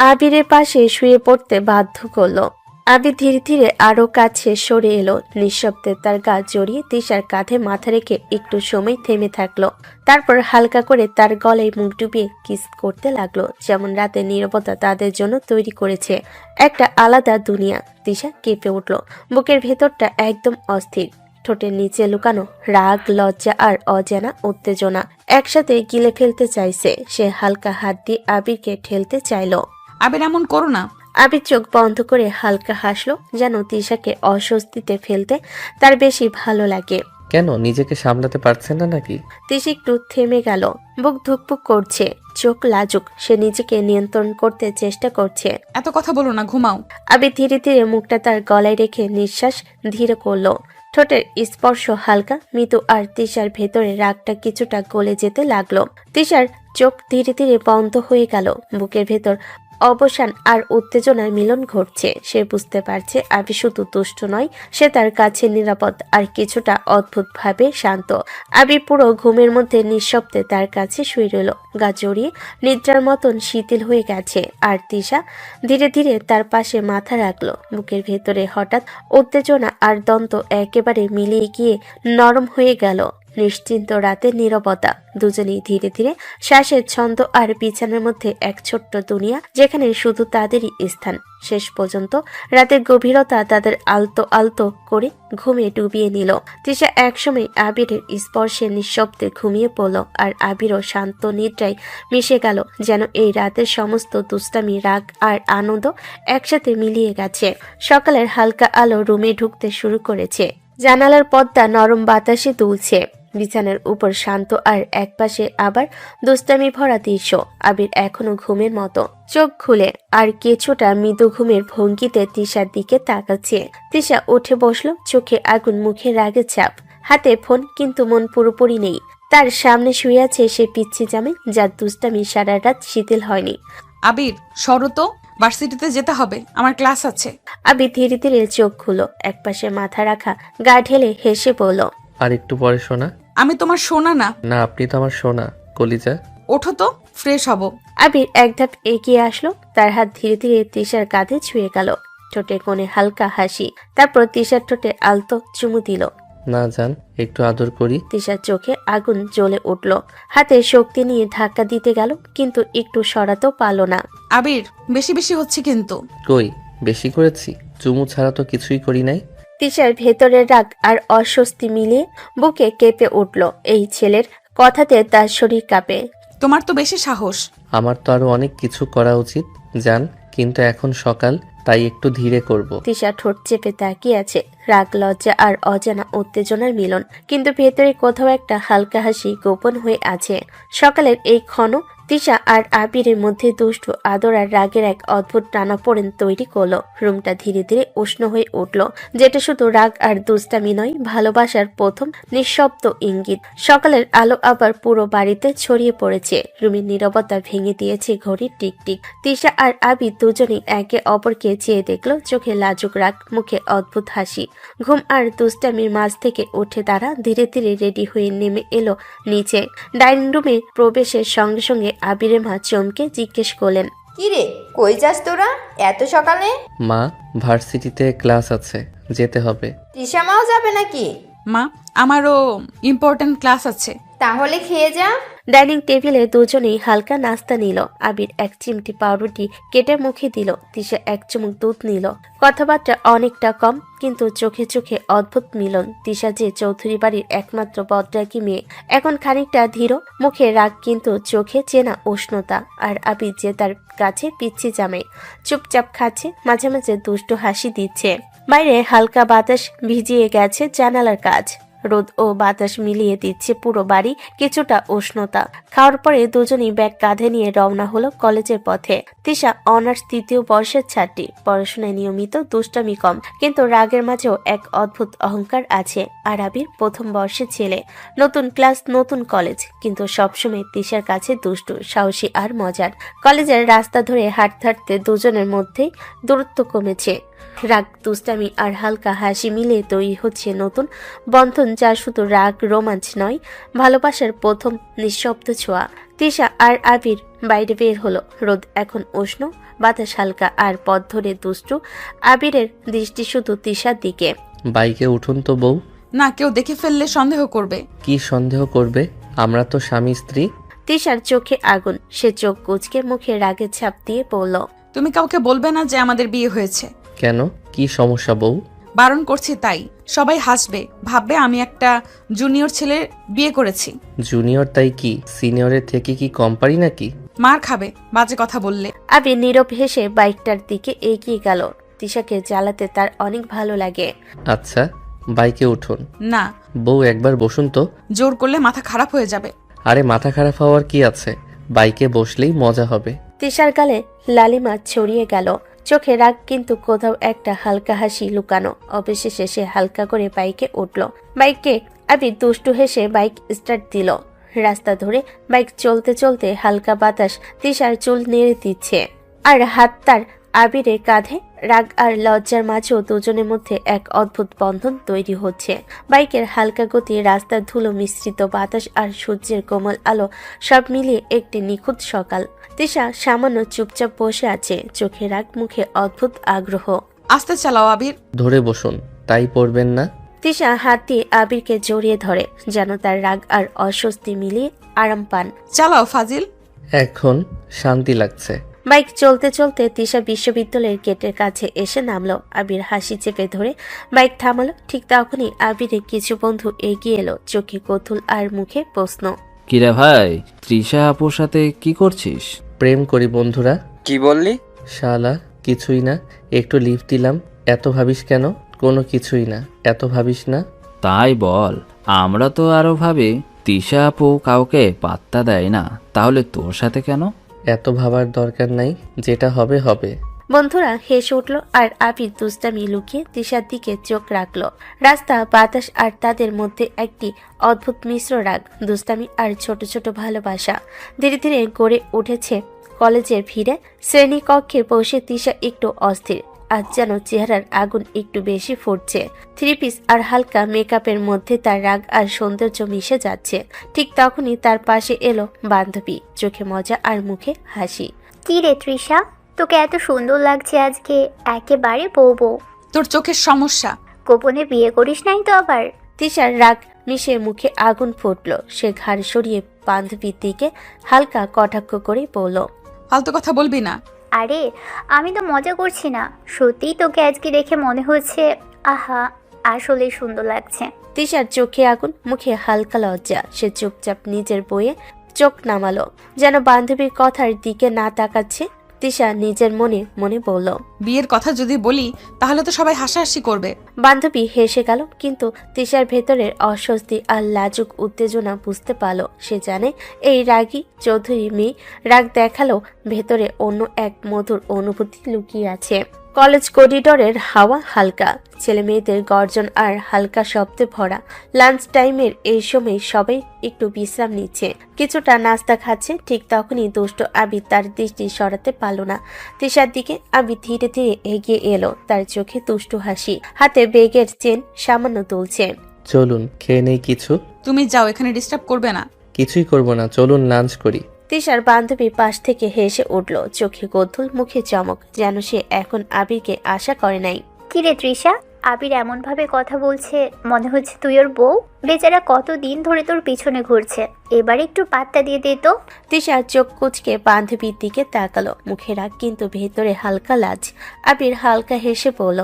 আবিরের পাশে শুয়ে পড়তে বাধ্য করলো। আবির ধীরে ধীরে আরো কাছে সরে এলো, নিঃশব্দে তার গা জড়িয়ে তিশার কাঁধে মাথা রেখে একটু সময় থেমে থাকলো। তারপর হালকা করে তার গলায় মুখ ডুবিয়ে কিস করতে লাগলো, যেমন রাতের নীরবতা তাদের জন্য তৈরি করেছে একটা আলাদা দুনিয়া। তিশা কেঁপে উঠল, বুকের ভেতরটা একদম অস্থির। ঠোঁটের নিচে লুকানো রাগ, লজ্জা আর অজানা উত্তেজনা একসাথে গিলে ফেলতে চাইছে। সে হালকা হাত দিয়ে আবিরকে ঠেলতে চাইলো। আবির এমন করো না। আবির চোখ বন্ধ করে হালকা হাসলো, যেন তিশাকে অস্বস্তিতে ফেলতে তার বেশি ভালো লাগে। কেন, নিজেকে সামলাতে পারছেন না নাকি? তিশা একটু থেমে গেল, বুক ধুকপুক করছে, চোখ লাজুক। সে নিজেকে নিয়ন্ত্রণ করতে চেষ্টা করছে। এত কথা বলো না, ঘুমাও। আবির ধীরে ধীরে মুখটা তার গলায় রেখে নিঃশ্বাস ধীর করলো। ঠোঁটের স্পর্শ হালকা, মৃদু, আর তিশার ভেতরে রাগটা কিছুটা গলে যেতে লাগলো। তিশার চোখ ধীরে ধীরে বন্ধ হয়ে গেল, বুকের ভেতর অবসান আর উত্তেজনার মিলন ঘটছে। সে বুঝতে পারছে আবির শুধু দুষ্ট নয়, সে তার কাছে নিরাপদ আর কিছুটা অদ্ভুতভাবে শান্ত। আবির পুরো ঘুমের মধ্যে নিঃশব্দে তার কাছে শুয়ে রইল, গা জড়িয়ে নিদ্রার মতন শিথিল হয়ে গেছে। আর তিশা ধীরে ধীরে তার পাশে মাথা রাখলো। বুকের ভেতরে হঠাৎ উত্তেজনা আর দ্বন্দ্ব একেবারে মিলিয়ে গিয়ে নরম হয়ে গেল। নিশ্চিন্ত রাতের নীরবতা, দুজনেই ধীরে ধীরে শ্বাসের ছন্দ আর বিছানার মধ্যে এক ছোট্ট দুনিয়া, যেখানে শুধু তাদেরই স্থান। শেষ পর্যন্ত রাতের গভীরতা তাদের আলতো আলতো করে ঘুমে ডুবিয়ে নিল। তিশা একসময় আবিরের স্পর্শে নিঃশব্দে ঘুমিয়ে পড়ল, আর আবিরও শান্ত নিদ্রায় মিশে গেল, যেন এই রাতের সমস্ত দুষ্টামি, রাগ আর আনন্দ একসাথে মিলিয়ে গেছে। সকালের হালকা আলো রুমে ঢুকতে শুরু করেছে। জানালার পর্দা নরম বাতাসে দুলছে। বিছানার উপর শান্ত, আর একপাশে আবার দুষ্টামি ভরা দৃশ্য। আবির এখনো ঘুমের মতো চোখ খুলে আর কিছুটা মৃদু ঘুমের ভঙ্গিতে তিশার দিকে তাকাচ্ছে। তিশা উঠে বসলো, চোখে আগুন, মুখে রাগের চাপ, হাতে ফোন, কিন্তু মন পুরোপুরি নেই। তার সামনে শুয়ে আছে সে পিচ্ছি জামে, যার দুষ্টামি সারা রাত শিথিল হয়নি। আবির সরো তো, ভার্সিটিতে যেতে হবে, আমার ক্লাস আছে। আবির ধীরে ধীরে চোখ খুলো, একপাশে মাথা রাখা, গা ঢেলে হেসে বলল, আর একটু পরে শোনা। আমি তোমার সোনা না। না, আপনি তো আমার সোনা, কলিজা। ওঠো তো, ফ্রেশ হব। আবির এক ধাপ এগিয়ে আসলো, তার হাত ধীরে ধীরে তিশার কাঁধে ছুঁয়ে গেল। ঠোঁটে কোণে হালকা হাসি, তারপর তিশার ঠোঁটে আলতো চুমু দিল। না যান, একটু আদর করি। তিশার চোখে আগুন জ্বলে উঠল, হাতে শক্তি নিয়ে ধাক্কা দিতে গেল, কিন্তু একটু সরাতেও পারল না। আবির বেশি বেশি হচ্ছে কিন্তু। কই, বেশি করেছি? চুমু ছাড়া তো কিছুই করি নাই। তিশার ভেতরের রাগ আর অস্বস্তি মিলিয়ে বুকে কেঁপে উঠল। এই ছেলের কথাতে তার শরীর কাঁপে। তোমার তো বেশি সাহস। আমার তো আরো অনেক কিছু করা উচিত জান, কিন্তু এখন সকাল, তাই একটু ধীরে করব। তিশা ঠোঁট চেপে তাকিয়ে আছে, রাগ, লজ্জা আর অজানা উত্তেজনার মিলন, কিন্তু ভেতরে কোথাও একটা হালকা হাসি গোপন হয়ে আছে। সকালের এই ক্ষণ তিশা আর আবিরের মধ্যে দুষ্টু আদর আর রাগের এক অদ্ভুত টানাপোড়েন তৈরি করলো। রুমটা ধীরে ধীরে উষ্ণ হয়ে উঠল, যেটা শুধু রাগ আর দুষ্টামি নয়, ভালোবাসার প্রথম নিঃশব্দ ইঙ্গিত। সকালের আলো আবার পুরো বাড়িতে ছড়িয়ে পড়েছে। রুমের নীরবতা ভেঙে দিয়েছে ঘড়ির টিকটিক। তিশা আর আবির দুজনেই একে অপরকে চেয়ে দেখলো, চোখে লাজুক রাগ, মুখে অদ্ভুত হাসি। ঘুম আর দুষ্টামির মাঝ থেকে উঠে তারা ধীরে ধীরে রেডি হয়ে নেমে এলো নিচে। ডাইনিং রুমে প্রবেশের সঙ্গে সঙ্গে আবিরের মা চমকে জিজ্ঞেস করলেন, কি রে, কই যাস তোরা এত সকালে? মা, ভার্সিটিতে ক্লাস আছে, যেতে হবে। তৃষা মাও যাবে নাকি? মা, আমারও ইম্পর্ট্যান্ট ক্লাস আছে। তাহলে খেয়ে যা। ডাইনিং টেবিলে দুজনেই হালকা নাস্তা নিল। আবির এক চিমটি পাউরুটি কেটে মুখে দিল, তিশা এক চুমুক দুধ নিল। কথাবার্তা অনেকটা কম, কিন্তু চোখে চোখে অদ্ভুত মিলন। তিশা যে চৌধুরী বাড়ির একমাত্র বদরাগী মেয়ে, এখন খানিকটা ধীর, মুখে রাগ কিন্তু চোখে চেনা উষ্ণতা। আর আবির যে তার কাছে পিচ্ছি জামাই, চুপচাপ খাচ্ছে, মাঝে মাঝে দুষ্ট হাসি দিচ্ছে। বাইরে হালকা বাতাস ভিজিয়ে গেছে জানালার কাজ, রোদ ও বাতাস মিলিয়ে দিচ্ছে পুরো বাড়ি কিছুটা উষ্ণতা। খাওয়ার পরে দুজনেই ব্যাগ কাঁধে নিয়ে রওনা হলো কলেজের পথে। তিশা অনার্স 3য় বর্ষের ছাত্রী, পড়াশোনায় নিয়মিত, দুষ্টামি কম, কিন্তু রাগের মাঝেও এক অদ্ভুত অহংকার আছে। আর আবির 1ম বর্ষের ছেলে, নতুন ক্লাস, নতুন কলেজ, কিন্তু সবসময় তিশার কাছে দুষ্টু, সাহসী আর মজার। কলেজের রাস্তা ধরে হাঁটতে হাঁটতে দুজনের মধ্যেই দূরত্ব কমেছে। রাগ, দুষ্টামি আর হালকা হাসি মিলে তৈরি হচ্ছে নতুন বন্ধন, যা শুধু রাগ, রোমাঞ্চ নয়, ভালোবাসার প্রথম নিঃশব্দ ছোঁয়া। তিশা আর আবির বাইরে বের হলো। রোদ এখন উষ্ণ, বাতাস হালকা, আর পথ ধরে দুষ্টু আবিরের দৃষ্টি শুধু তিশার দিকে। বাইকে উঠুন তো বউ। না, কেউ দেখে ফেললে সন্দেহ করবে। কি সন্দেহ করবে? আমরা তো স্বামী স্ত্রী। তিশার চোখে আগুন, সে চোখ কুঁচকে মুখে রাগের ছাপ দিয়ে বলল, তুমি কাউকে বলবে না যে আমাদের বিয়ে হয়েছে। কেন, কি সমস্যা বউ? বারণ করছি তাই। সবাই হাসবে, ভাববে আমি একটা জুনিয়র ছেলে বিয়ে করেছি। জুনিয়র তাই কি? সিনিয়রের থেকে কি কম পারি নাকি? মার খাবে বাজে কথা বললে। আবির নীরব হেসে বাইকটার দিকে এগিয়ে গেল। তিশাকে জ্বালাতে তার অনেক ভালো লাগে। আচ্ছা, বাইকে উঠুন। না, বউ একবার বসুন তো। জোর করলে মাথা খারাপ হয়ে যাবে। আরে মাথা খারাপ হওয়ার কি আছে, বাইকে বসলেই মজা হবে। তিশার গালে লালিমা ছড়িয়ে গেল, চোখে রাগ কিন্তু কোথাও একটা হালকা হাসি লুকানো। অবশেষে সে হালকা করে বাইকে উঠল। বাইকে আবির দুষ্টু হেসে বাইক স্টার্ট দিল। রাস্তা ধরে বাইক চলতে চলতে হালকা বাতাস তিশার চুল নেড়ে দিচ্ছে, আর হাত তার আবিরের কাঁধে। রাগ আর লজ্জার মাঝেও দুজনের মধ্যে এক অদ্ভুত বন্ধন তৈরি হচ্ছে। বাইকের হালকা গতি, রাস্তার ধুলো মিশ্রিত বাতাস আর সূর্যের কোমল আলো, সব মিলিয়ে একটি নিখুঁত সকাল। তিশা সামান্য চুপচাপ বসে আছে, চোখে রাগ, মুখে অদ্ভুত আগ্রহ। আস্তে চালাও আবির। ধরে বসুন, তাই পড়বেন না। তিশা হাত দিয়ে আবিরকে জড়িয়ে ধরে, যেন তার রাগ আর অস্বস্তি মিলিয়ে আরাম পান। চালাও ফাজিল। এখন শান্তি লাগছে। বাইক চলতে চলতে তিশা বিশ্ববিদ্যালয়ের গেটের কাছে এসে নামলো। আবির হাসি চেপে ধরে বাইক থামালো। ঠিক তখনই আবিরের কিছু বন্ধু এগিয়ে এলো, চোখে কৌতূহল আর মুখে প্রশ্ন। কিরে ভাই, তৃষা আপুর সাথে কি করছিস? প্রেম করি বন্ধুরা। কি বললি? শালা, কিছুই না, একটু লিফট দিলাম। এত ভাবিস কেন? কোনো কিছুই না, এত ভাবিস না। তাই বল, আমরা তো আরো ভাবি তৃষা আপু কাউকে পাত্তা দেয় না, তাহলে তোর সাথে কেন? এত ভাবার দরকার নাই, যেটা হবে হবে। বন্ধুরা হেসে উঠল, আর আবির দুষ্টামি লুকিয়ে তিশার দিকে চোখ রাখলো। রাস্তা, বাতাস আর তাদের মধ্যে একটি অদ্ভুত মিশ্র রাগ, দুষ্টামি আর ছোট ছোট ভালোবাসা ধীরে ধীরে গড়ে উঠেছে কলেজের ভিড়ে। শ্রেণীকক্ষে বসে তিশা একটু অস্থির, আজ যেন চেহারার আগুন একটু বেশি ফুটছে। 3 পিস আর হালকা মেকআপের মধ্যে তার রাগ আর সৌন্দর্য মিশে যাচ্ছে। ঠিক তখনই তার পাশে এলো বান্ধবী, চোখে মজা আর মুখে হাসি। কি রে তৃষা, তোকে এত সুন্দর লাগছে আজকে, একেবারে বউ বউ। তোর চোখের সমস্যা। গোপনে বিয়ে করিস নাই তো আবার? তিশার রাগ মিশে মুখে আগুন ফুটলো। সে ঘাড় সরিয়ে বান্ধবীর দিকে হালকা কটাক্ষ করে বলল, ফালতু কথা বলবি না। আরে আমি তো মজা করছি না, সত্যিই তোকে আজকে দেখে মনে হচ্ছে আহা আসলেই সুন্দর লাগছে। তিশার চোখে আগুন, মুখে হালকা লজ্জা। সে চুপচাপ নিজের বইয়ে চোখ নামালো, যেন বান্ধবীর কথার দিকে না তাকাচ্ছে। তিশা নিজের মনে মনে বলল, বিয়ের কথা যদি বলি তাহলে তো সবাই হাসাহাসি করবে। বান্ধবী হেসে গেল, কিন্তু তিশার ভেতরের অস্বস্তি আর লাজুক উত্তেজনা বুঝতে পারল। সে জানে এই রাগী চৌধুরী মেয়ে রাগ দেখালো ভেতরে অন্য এক মধুর অনুভূতি লুকিয়ে আছে। কলেজ করিডোরের হাওয়া হালকা, ছেলে মেয়েদের গর্জন আর হালকা শব্দে ভরা। লাঞ্চ টাইমের এই সময় সবাই একটু বিশ্রাম নিচ্ছে, কিছুটা নাস্তা খাচ্ছে। ঠিক তখনই দুষ্ট আবির তার দৃষ্টি সরাতে পারল না তিশার দিকে। আবির ধীরে ধীরে এগিয়ে এলো, তার চোখে দুষ্টু হাসি, হাতে বেগের চেন সামান্য তুলছে। চলুন খেয়ে নেই কিছু। তুমি যাও, এখানে ডিস্টার্ব করবে না। কিছুই করব না, চলুন লাঞ্চ করি। তিশার বান্ধবী পাশ থেকে হেসে উঠল, চোখে কৌতূহল, মুখে চমক, যেন সে এখন আবিরকে আশা করে নাই। কি রে তৃষা, আবির এমনভাবে কথা বলছে মনে হচ্ছে তুই ওর বউ। বেচারা কতদিন ধরে তোর পিছনে ঘুরছে, এবার একটু পাত্তা দিয়ে দে তো। তিশা চোখ কুচকে বান্ধবীর দিকে তাকালো, মুখে রাগ কিন্তু ভেতরে হালকা লাজ। আবির হালকা হেসে বলল,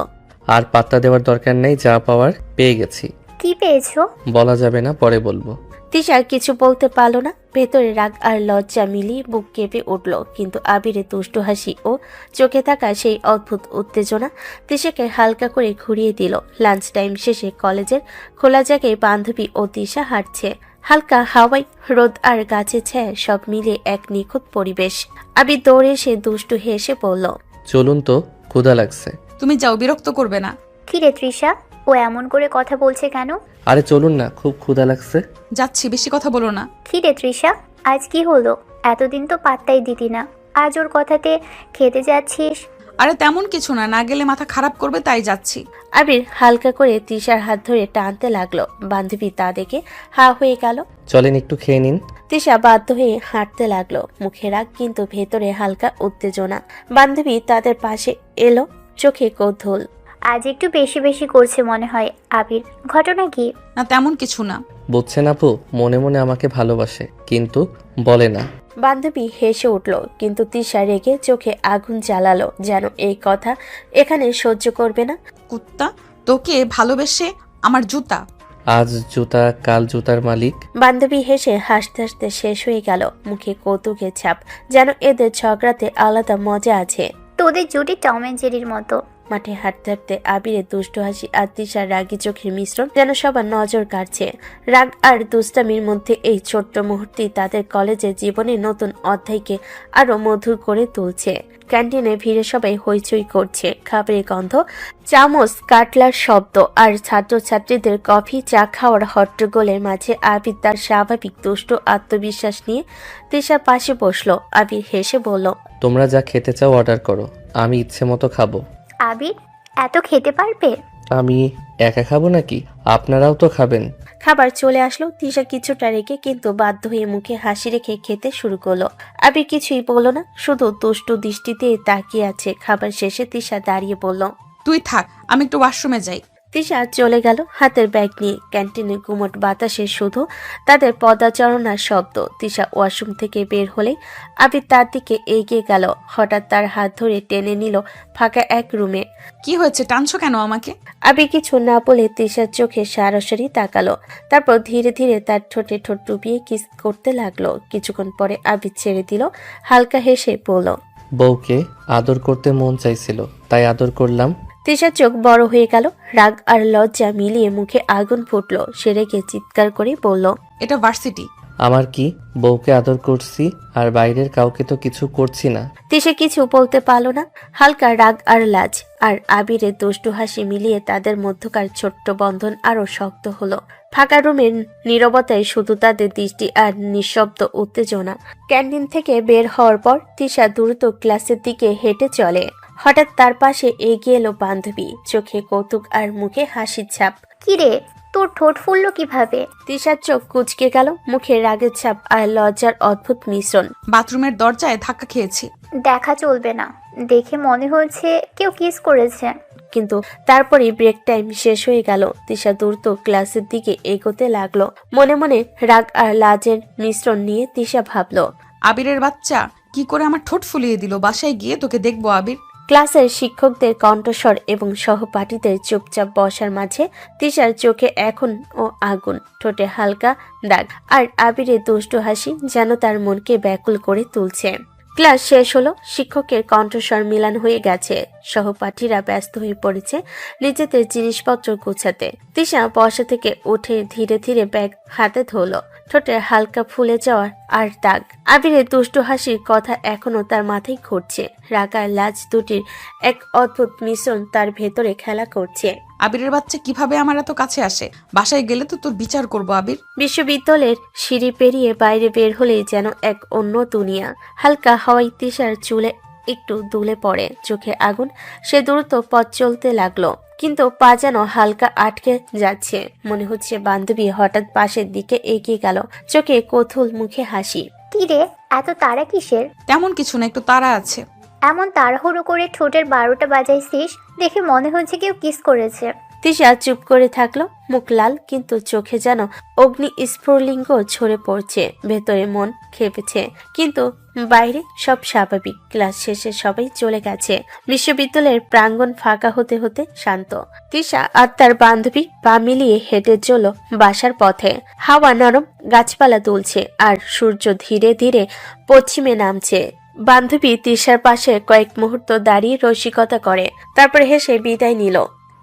আর পাত্তা দেওয়ার দরকার নেই, যা পাওয়ার পেয়ে গেছি। কি পেয়েছো? বলা যাবে না, পরে বলবো। তিশা কিছু বলতে পারল না, ভেতরে রাগ আর লজ্জা মিলিয়ে বুক কেঁপে উঠল। কিন্তু আবিরের দুষ্টু হাসি ও চোখে থাকা সেই অদ্ভুত উত্তেজনা তিশাকে হালকা করে ঘুরিয়ে দিল। লাঞ্চ টাইম শেষে কলেজের খোলা জায়গায় বান্ধবী ও তিশা হাঁটছে। হালকা হাওয়াই, রোদ আর গাছের ছায়া সব মিলিয়ে এক নিখুঁত পরিবেশ। আবির দৌড়ে এসে দুষ্টু হেসে বলল, চলুন তো, ক্ষুধা লাগছে। তুমি যাও, বিরক্ত করবে না। কি রে তৃষা, ও এমন করে কথা বলছে কেন? আরে চলুন না, খুব ক্ষুধা লাগছে। যাচ্ছি, বেশি কথা বলো না। কি রে তৃষা, আজ কি হলো? এতদিন তো পাত্তাই দিতি না, আজ ওর কথাতে খেতে যাচ্ছিস? আরে তেমন কিছু না, না গেলে মাথা খারাপ করবে তাই যাচ্ছি। আবির হালকা করে তিশার হাত ধরে টানতে লাগলো। বান্ধবী তা দেখে হা হয়ে গেল। চলেন একটু খেয়ে নিন। তিশা বাধ্য হয়ে হাঁটতে লাগলো, মুখে রাগ কিন্তু ভেতরে হালকা উত্তেজনা। বান্ধবী তাদের পাশে এলো, চোখে কৌতূহল। আজ একটু বেশি বেশি করছে মনে হয়। আবির, ঘটনা কি? না তেমন কিছু না। বুঝছেন আপু, মনে মনে আমাকে ভালোবাসে, কিন্তু বলে না। বান্ধবী হেসে উঠল, কিন্তু তিশা রেগে চোখে আগুন জ্বালালো, যেন এই কথা এখানে সহ্য করবে না। কুত্তা, তোকে ভালোবেসে আমার জুতা। আজ জুতা, কাল জুতার মালিক। বান্ধবী হেসে হাসতে হাসতে শেষ হয়ে গেল, মুখে কৌতুকের ছাপ, যেন এদের ঝগড়াতে আলাদা মজা আছে। তোদের জুটি টম এন্ড জেরির মতো। মাঠে হাঁটতে হাঁটতে আবিরের দুষ্ট হাসি আর তিশার রাগী চোখের মিশ্রণ যেন সবার নজর কাড়ছে। রাগ আর দুষ্টামির মধ্যে এই ছোট্ট মুহূর্তে তাদের কলেজের জীবনে নতুন অধ্যায়কে আরো মধুর করে তুলছে। ক্যান্টিনে ভিড়ে সবাই হইচই করছে, খাবারের গন্ধ, চামচ কাটলার শব্দ আর ছাত্রছাত্রীদের কফি চা খাওয়ার হট্টগোলের মাঝে আবির তার স্বাভাবিক দুষ্ট আত্মবিশ্বাস নিয়ে তিশার পাশে বসলো। আবির হেসে বলল, তোমরা যা খেতে চাও অর্ডার করো, আমি ইচ্ছে মতো খাবো। আবির, এত খেতে পারবে? আমি একা খাবো নাকি? আপনারাও তো খাবেন। খাবার চলে আসলো। তিশা কিছুটা রেখে কিন্তু বাধ্য হয়ে মুখে হাসি রেখে খেতে শুরু করলো। আবির কিছুই বলল না, শুধু দুষ্টু দৃষ্টিতে তাকিয়ে আছে। খাবার শেষে তিশা দাঁড়িয়ে বলল, তুই থাক, আমি একটু ওয়াশরুমে যাই। তিশা চলে গেল হাতের ব্যাগ নিয়ে। ক্যান্টিনে গুমট বাতাসে শুধু তাদের পদাচারণার শব্দ। তিশা ওয়াশরুম থেকে বের হলেই আবির তার দিকে এগিয়ে গেল। হঠাৎ তার হাত ধরে টেনে নিল ফাঁকা এক রুমে। কি হয়েছে, টানছো কেন আমাকে? আবির কিছু না বলে তিশার চোখে সরাসরি তাকালো, তারপর ধীরে ধীরে তার ঠোঁটে ঠোঁট ডুবিয়ে কিস করতে লাগলো। কিছুক্ষণ পরে আবির ছেড়ে দিল, হালকা হেসে বলল, বউকে আদর করতে মন চাইছিল, তাই আদর করলাম। তিশার চোখ বড় হয়ে গেল, রাগ আর লজ্জা মিলিয়ে মুখে আগুন ফুটলো। সে রেগে চিৎকার করে বলল, এটা ভার্সিটি। আমার কি, বউকে আদর করছি, আর বাইরের কাউকে তো কিছু করছি না। তিশা কিছু বলতে পারল না। হালকা রাগ আর লাজ আর আবিরের দুষ্টু হাসি মিলিয়ে তাদের মধ্যকার ছোট্ট বন্ধন আরো শক্ত হলো। ফাঁকা রুমের নীরবতায় শুধু তাদের দৃষ্টি আর নিঃশব্দ উত্তেজনা। ক্যান্টিন থেকে বের হওয়ার পর তিশা দ্রুত ক্লাসের দিকে হেঁটে চলে। হঠাৎ তার পাশে এগিয়ে এলো বান্ধবী, চোখে কৌতুক আর মুখে হাসির ছাপ। কি রে, তোর ঠোঁট ফুললো কিভাবে? তিশার চোখ কুঁচকে গেল, মুখে রাগের ছাপ আর লজ্জার অদ্ভুত মিশ্রণ। বাথরুমের দরজায় ধাক্কা খেয়েছি। দেখা চলবে না, দেখে মনে হচ্ছে কেউ কিস করেছে। কিন্তু তারপরই ব্রেক টাইম শেষ হয়ে গেল। তিশা দ্রুত ক্লাসের দিকে এগোতে লাগলো। মনে মনে রাগ আর লাজের মিশ্রণ নিয়ে তিশা ভাবলো, আবিরের বাচ্চা কি করে আমার ঠোঁট ফুলিয়ে দিল। বাসায় গিয়ে তোকে দেখবো আবির। ক্লাসের শিক্ষকদের কণ্ঠস্বর এবং সহপাঠীদের চুপচাপ বসার মাঝে তিশার চোখে এখনও আগুন, ঠোঁটে হালকা দাগ আর আবিরের দুষ্টু হাসি যেন তার মনকে ব্যাকুল করে তুলছে। ক্লাস শেষ হলো, শিক্ষকের কণ্ঠস্বর মিলান হয়ে গেছে, সহপাঠীরা ব্যস্ত হয়ে পড়েছে নিজেদের জিনিসপত্র গুছাতে। তিশা বসা থেকে উঠে ধীরে ধীরে ব্যাগ হাতে ধরল, ঠোঁটে হালকা ফুলে যাওয়ার আর দাগ। আবিরের দুষ্টু হাসির কথা এখনো তার মাথায় ঘুরছে। রাগ আর লাজ দুটির এক অদ্ভুত মিশ্রণ তার ভেতরে খেলা করছে। আবিরের বাচ্চা কিভাবে আমার এত কাছে আসে? বাসায় গেলে তো তোর বিচার করবো আবির। বিশ্ববিদ্যালয়ের সিঁড়ি পেরিয়ে বাইরে বের হলেই যেন এক অন্য দুনিয়া। হালকা হাওয়াই তিশার চুলে একটু দুলে পড়ে, চোখে আগুন। সে দ্রুত পথ চলতে লাগলো, কিন্তু পা যেন হালকা আটকে যাচ্ছে। মনে হচ্ছে বান্ধবী হঠাৎ পাশের দিকে এগিয়ে গেল, চোখে কৌতূহল, মুখে হাসি। কি রে, এত তাড়া কিসের? তেমন কিছু না, একটু তাড়া আছে। এমন তাড়াহুড়ো করে ঠোঁটের 12টা বাজাইছিস, দেখে মনে হচ্ছে কেউ কিস করেছে। তিশা চুপ করে থাকলো, মুখ লাল, কিন্তু চোখে যেন অগ্নি স্ফুলিঙ্গ ঝরে পড়ছে। ভেতরে মন খেপেছে, কিন্তু বাইরে সব স্বাভাবিক। ক্লাস শেষে সবাই চলে গেছে। বিশ্ববিদ্যালয়ের প্রাঙ্গণ ফাঁকা হতে হতে শান্ত। তিশা আর তার বান্ধবী পা মিলিয়ে হেঁটে চলল বাসার পথে। হাওয়া নরম, গাছপালা দুলছে, আর সূর্য ধীরে ধীরে পশ্চিমে নামছে। বান্ধবী তিশার পাশে কয়েক মুহূর্ত দাঁড়িয়ে রসিকতা করে, তারপর হেসে বিদায় নিল।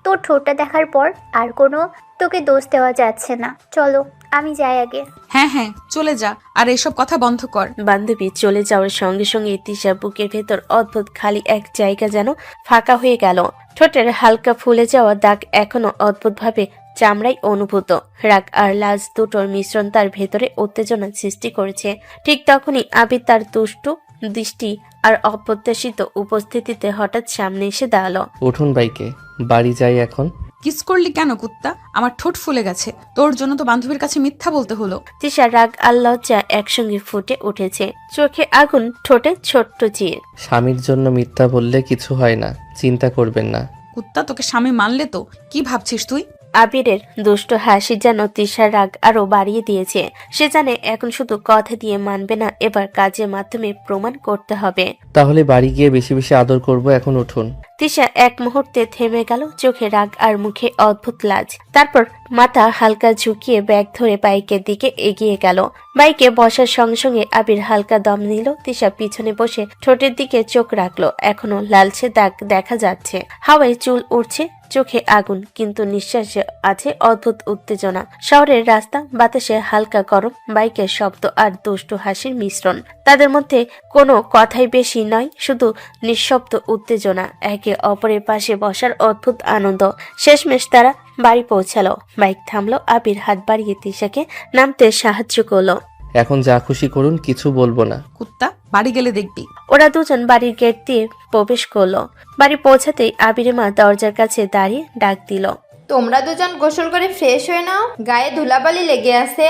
তোর ঠোঁটটা দেখার পর আর কোনো তোকে দোষ দেওয়া যাচ্ছে না। চলো আমি যাই আগে। হ্যাঁ হ্যাঁ, চলে যা, আর এসব কথা বন্ধ কর। বান্ধবী চলে যাওয়ার সঙ্গে সঙ্গে তিশা বুকের ভেতর অদ্ভুত খালি এক জায়গা যেন ফাঁকা হয়ে গেল। ঠোঁটের হালকা ফুলে যাওয়া দাগ এখনো অদ্ভুতভাবে চামড়ায় অনুভূত। রাগ আর লাজ দুটোর মিশ্রণ তার ভেতরে উত্তেজনা সৃষ্টি করেছে। ঠিক তখনই আবির তার দুষ্টু দৃষ্টি আর অপ্রত্যাশিত উপস্থিতিতে হঠাৎ সামনে এসে দাঁড়ালো। উঠুন বাইকে, বাড়ি যাই এখন। কিস করলি কেন কুত্তা? আমার ঠোঁট ফুলে গেছে, তোর জন্য তো বান্ধবীর কাছে মিথ্যা বলতে হলো। তিশা রাগ আর লজ্জা একসঙ্গে ফুটে উঠেছে, চোখে আগুন, ঠোঁটে ছোট্ট চির। স্বামীর জন্য মিথ্যা বললে কিছু হয় না, চিন্তা করবেন না। কুত্তা, তোকে স্বামী মানলে তো কি ভাবছিস তুই? আবিরের দুষ্ট হাসি যেন তিশার রাগ আরো বাড়িয়ে দিয়েছে। সে জানে এখন শুধু কথা দিয়ে মানবে না, এবার কাজের মাধ্যমে প্রমাণ করতে হবে। তাহলে বাড়ি গিয়ে বেশি বেশি আদর করব, এখন উঠুন। তিশা এক মুহূর্তে থেমে গেল, চোখে রাগ আর মুখে অদ্ভুত লাজ। তারপর মাথা হালকা ঝুঁকিয়ে ব্যাগ ধরে বাইকের দিকে এগিয়ে গেল। বাইকে বসার সঙ্গে সঙ্গে আবির হালকা দম নিল। তিশা পিছনে বসে ঠোঁটের দিকে চোখ রাখলো, এখনো লালচে দাগ দেখা যাচ্ছে। হাওয়ায় চুল উঠছে, চোখে আগুন, কিন্তু নিঃশ্বাসে আছে অদ্ভুত উত্তেজনা। শহরের রাস্তা, বাতাসে হালকা গরম, বাইকের শব্দ আর দুষ্টু হাসির মিশ্রণ। তাদের মধ্যে কোনো কথাই বেশি নয়, শুধু নিঃশব্দ উত্তেজনা, একে অপরের পাশে বসার অদ্ভুত আনন্দ। শেষমেশ তারা বাড়ি পৌঁছালো। বাইক থামলো, আবির হাত বাড়িয়ে তিশাকে নামতে সাহায্য করলো। এখন যা খুশি করুন, কিছু বলবো না। কুত্তা, বাড়ি গেলে দেখবি। ওরা দুজন বাড়ির গেট দিয়ে প্রবেশ করলো। বাড়ি পৌঁছাতেই আবিরের মা দরজার কাছে দাঁড়িয়ে ডাক দিল, তোমরা দুজন গোসল করে ফ্রেশ হয়ে নাও, গায়ে ধুলাবালি লেগে আছে।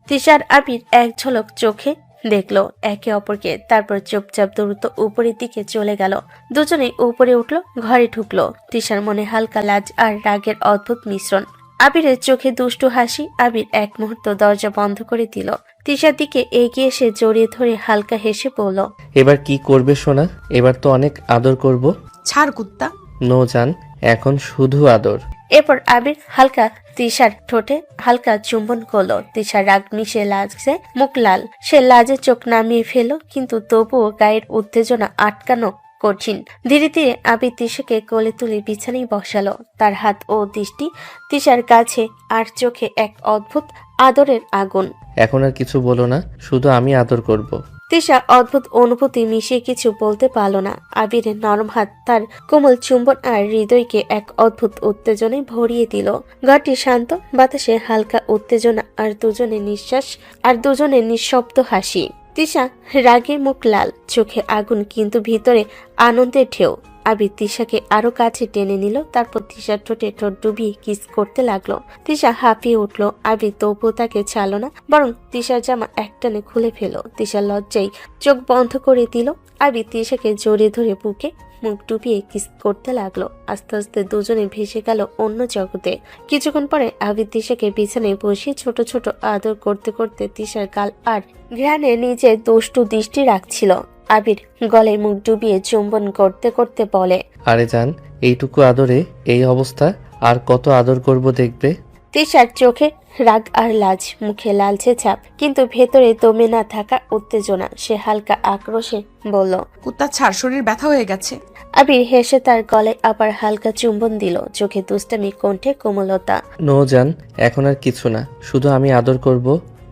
তিশার আবির এক ঝলক চোখে দেখলো একে অপরকে, তারপর চুপচাপ দ্রুত উপরের দিকে চলে গেল। দুজনেই উপরে উঠলো, ঘরে ঢুকলো। তিশার মনে হালকা লাজ আর রাগের অদ্ভুত মিশ্রণ। আবিরের চোখে দুষ্টু হাসি। আবির এক মুহূর্ত দরজা বন্ধ করে দিল। তিশার দিকে এগিয়ে এসে জড়িয়ে ধরে হালকা হেসে বলল, এবার কি করবে সোনা? এবার তো অনেক আদর করব। ছাড় কুত্তা। নো জান, এখন শুধু আদর। এরপর আবির হালকা তিশার ঠোঁটে হালকা চুম্বন করলো। তিশার রাগ মিশে লাগছে, মুখ লাল। সে লাজে চোখ নামিয়ে ফেলল, কিন্তু তবুও গায়ের উত্তেজনা আটকানো কঠিন। ধীরে ধীরে আবির তিশাকে কোলে তুলে বিছানায় বসালো। তার হাত ও দৃষ্টি তিশার কাছে, আর চোখে এক অদ্ভুত আদরের আগুন। এখন আর কিছু বলো না, শুধু আমি আদর করব। তিশা অদ্ভুত অনুভূতি মিশিয়ে কিছু বলতে পারল না। আবিরের নরম হাত তার কোমল চুম্বন আর হৃদয়কে এক অদ্ভুত উত্তেজনায় ভরিয়ে দিল। ঘরটি শান্ত, বাতাসে হালকা উত্তেজনা, আর দুজনের নিঃশব্দ হাসি। তিশা রাগে মুখ লাল, চোখে আগুন, কিন্তু ভিতরে আনন্দের ঢেউ। আবির তিশাকে আরো কাছে টেনে নিল, তারপর তিশার ঠোঁটে ঠোঁট ডুবিয়ে কিস করতে লাগলো। তিশা হাঁপিয়ে উঠল। আবির তবুও তাকে ছাড়ল না, বরং তিশার জামা একটানে খুলে ফেল। তিশার লজ্জায় চোখ বন্ধ করে দিল। আবির তিশাকে জড়িয়ে ধরে বুকে মুখ ডুবিয়ে কিস করতে লাগলো। আস্তে আস্তে দুজনে ভেসে গেল অন্য জগতে। কিছুক্ষণ পরে আবির তিশাকে বিছানায় বসিয়ে ছোট ছোট আদর করতে করতে তিশার গাল আর ঘ্রাণে নিজের দুষ্টু দৃষ্টি রাখছিল। আবির গলায় মুখ ডুবিয়ে চুম্বন করতে করতে বলে, আরে জান, এইটুকু আদরে এই অবস্থা, আর কত আদর করব দেখবে। তিশার চোখে রাগ আর লাজ, মুখে লালচে ছাপ, কিন্তু ভেতরে দমে না থাকা উত্তেজনা। সে হালকা আক্রোশে বলল, কুত্তা ছাড়, শরীর ব্যথা হয়ে গেছে। আবির হেসে তার গলায় আবার হালকা চুম্বন দিল, চোখে দুষ্টামি, কণ্ঠে কোমলতা। নো জান, এখন আর কিছু না, শুধু আমি আদর করব।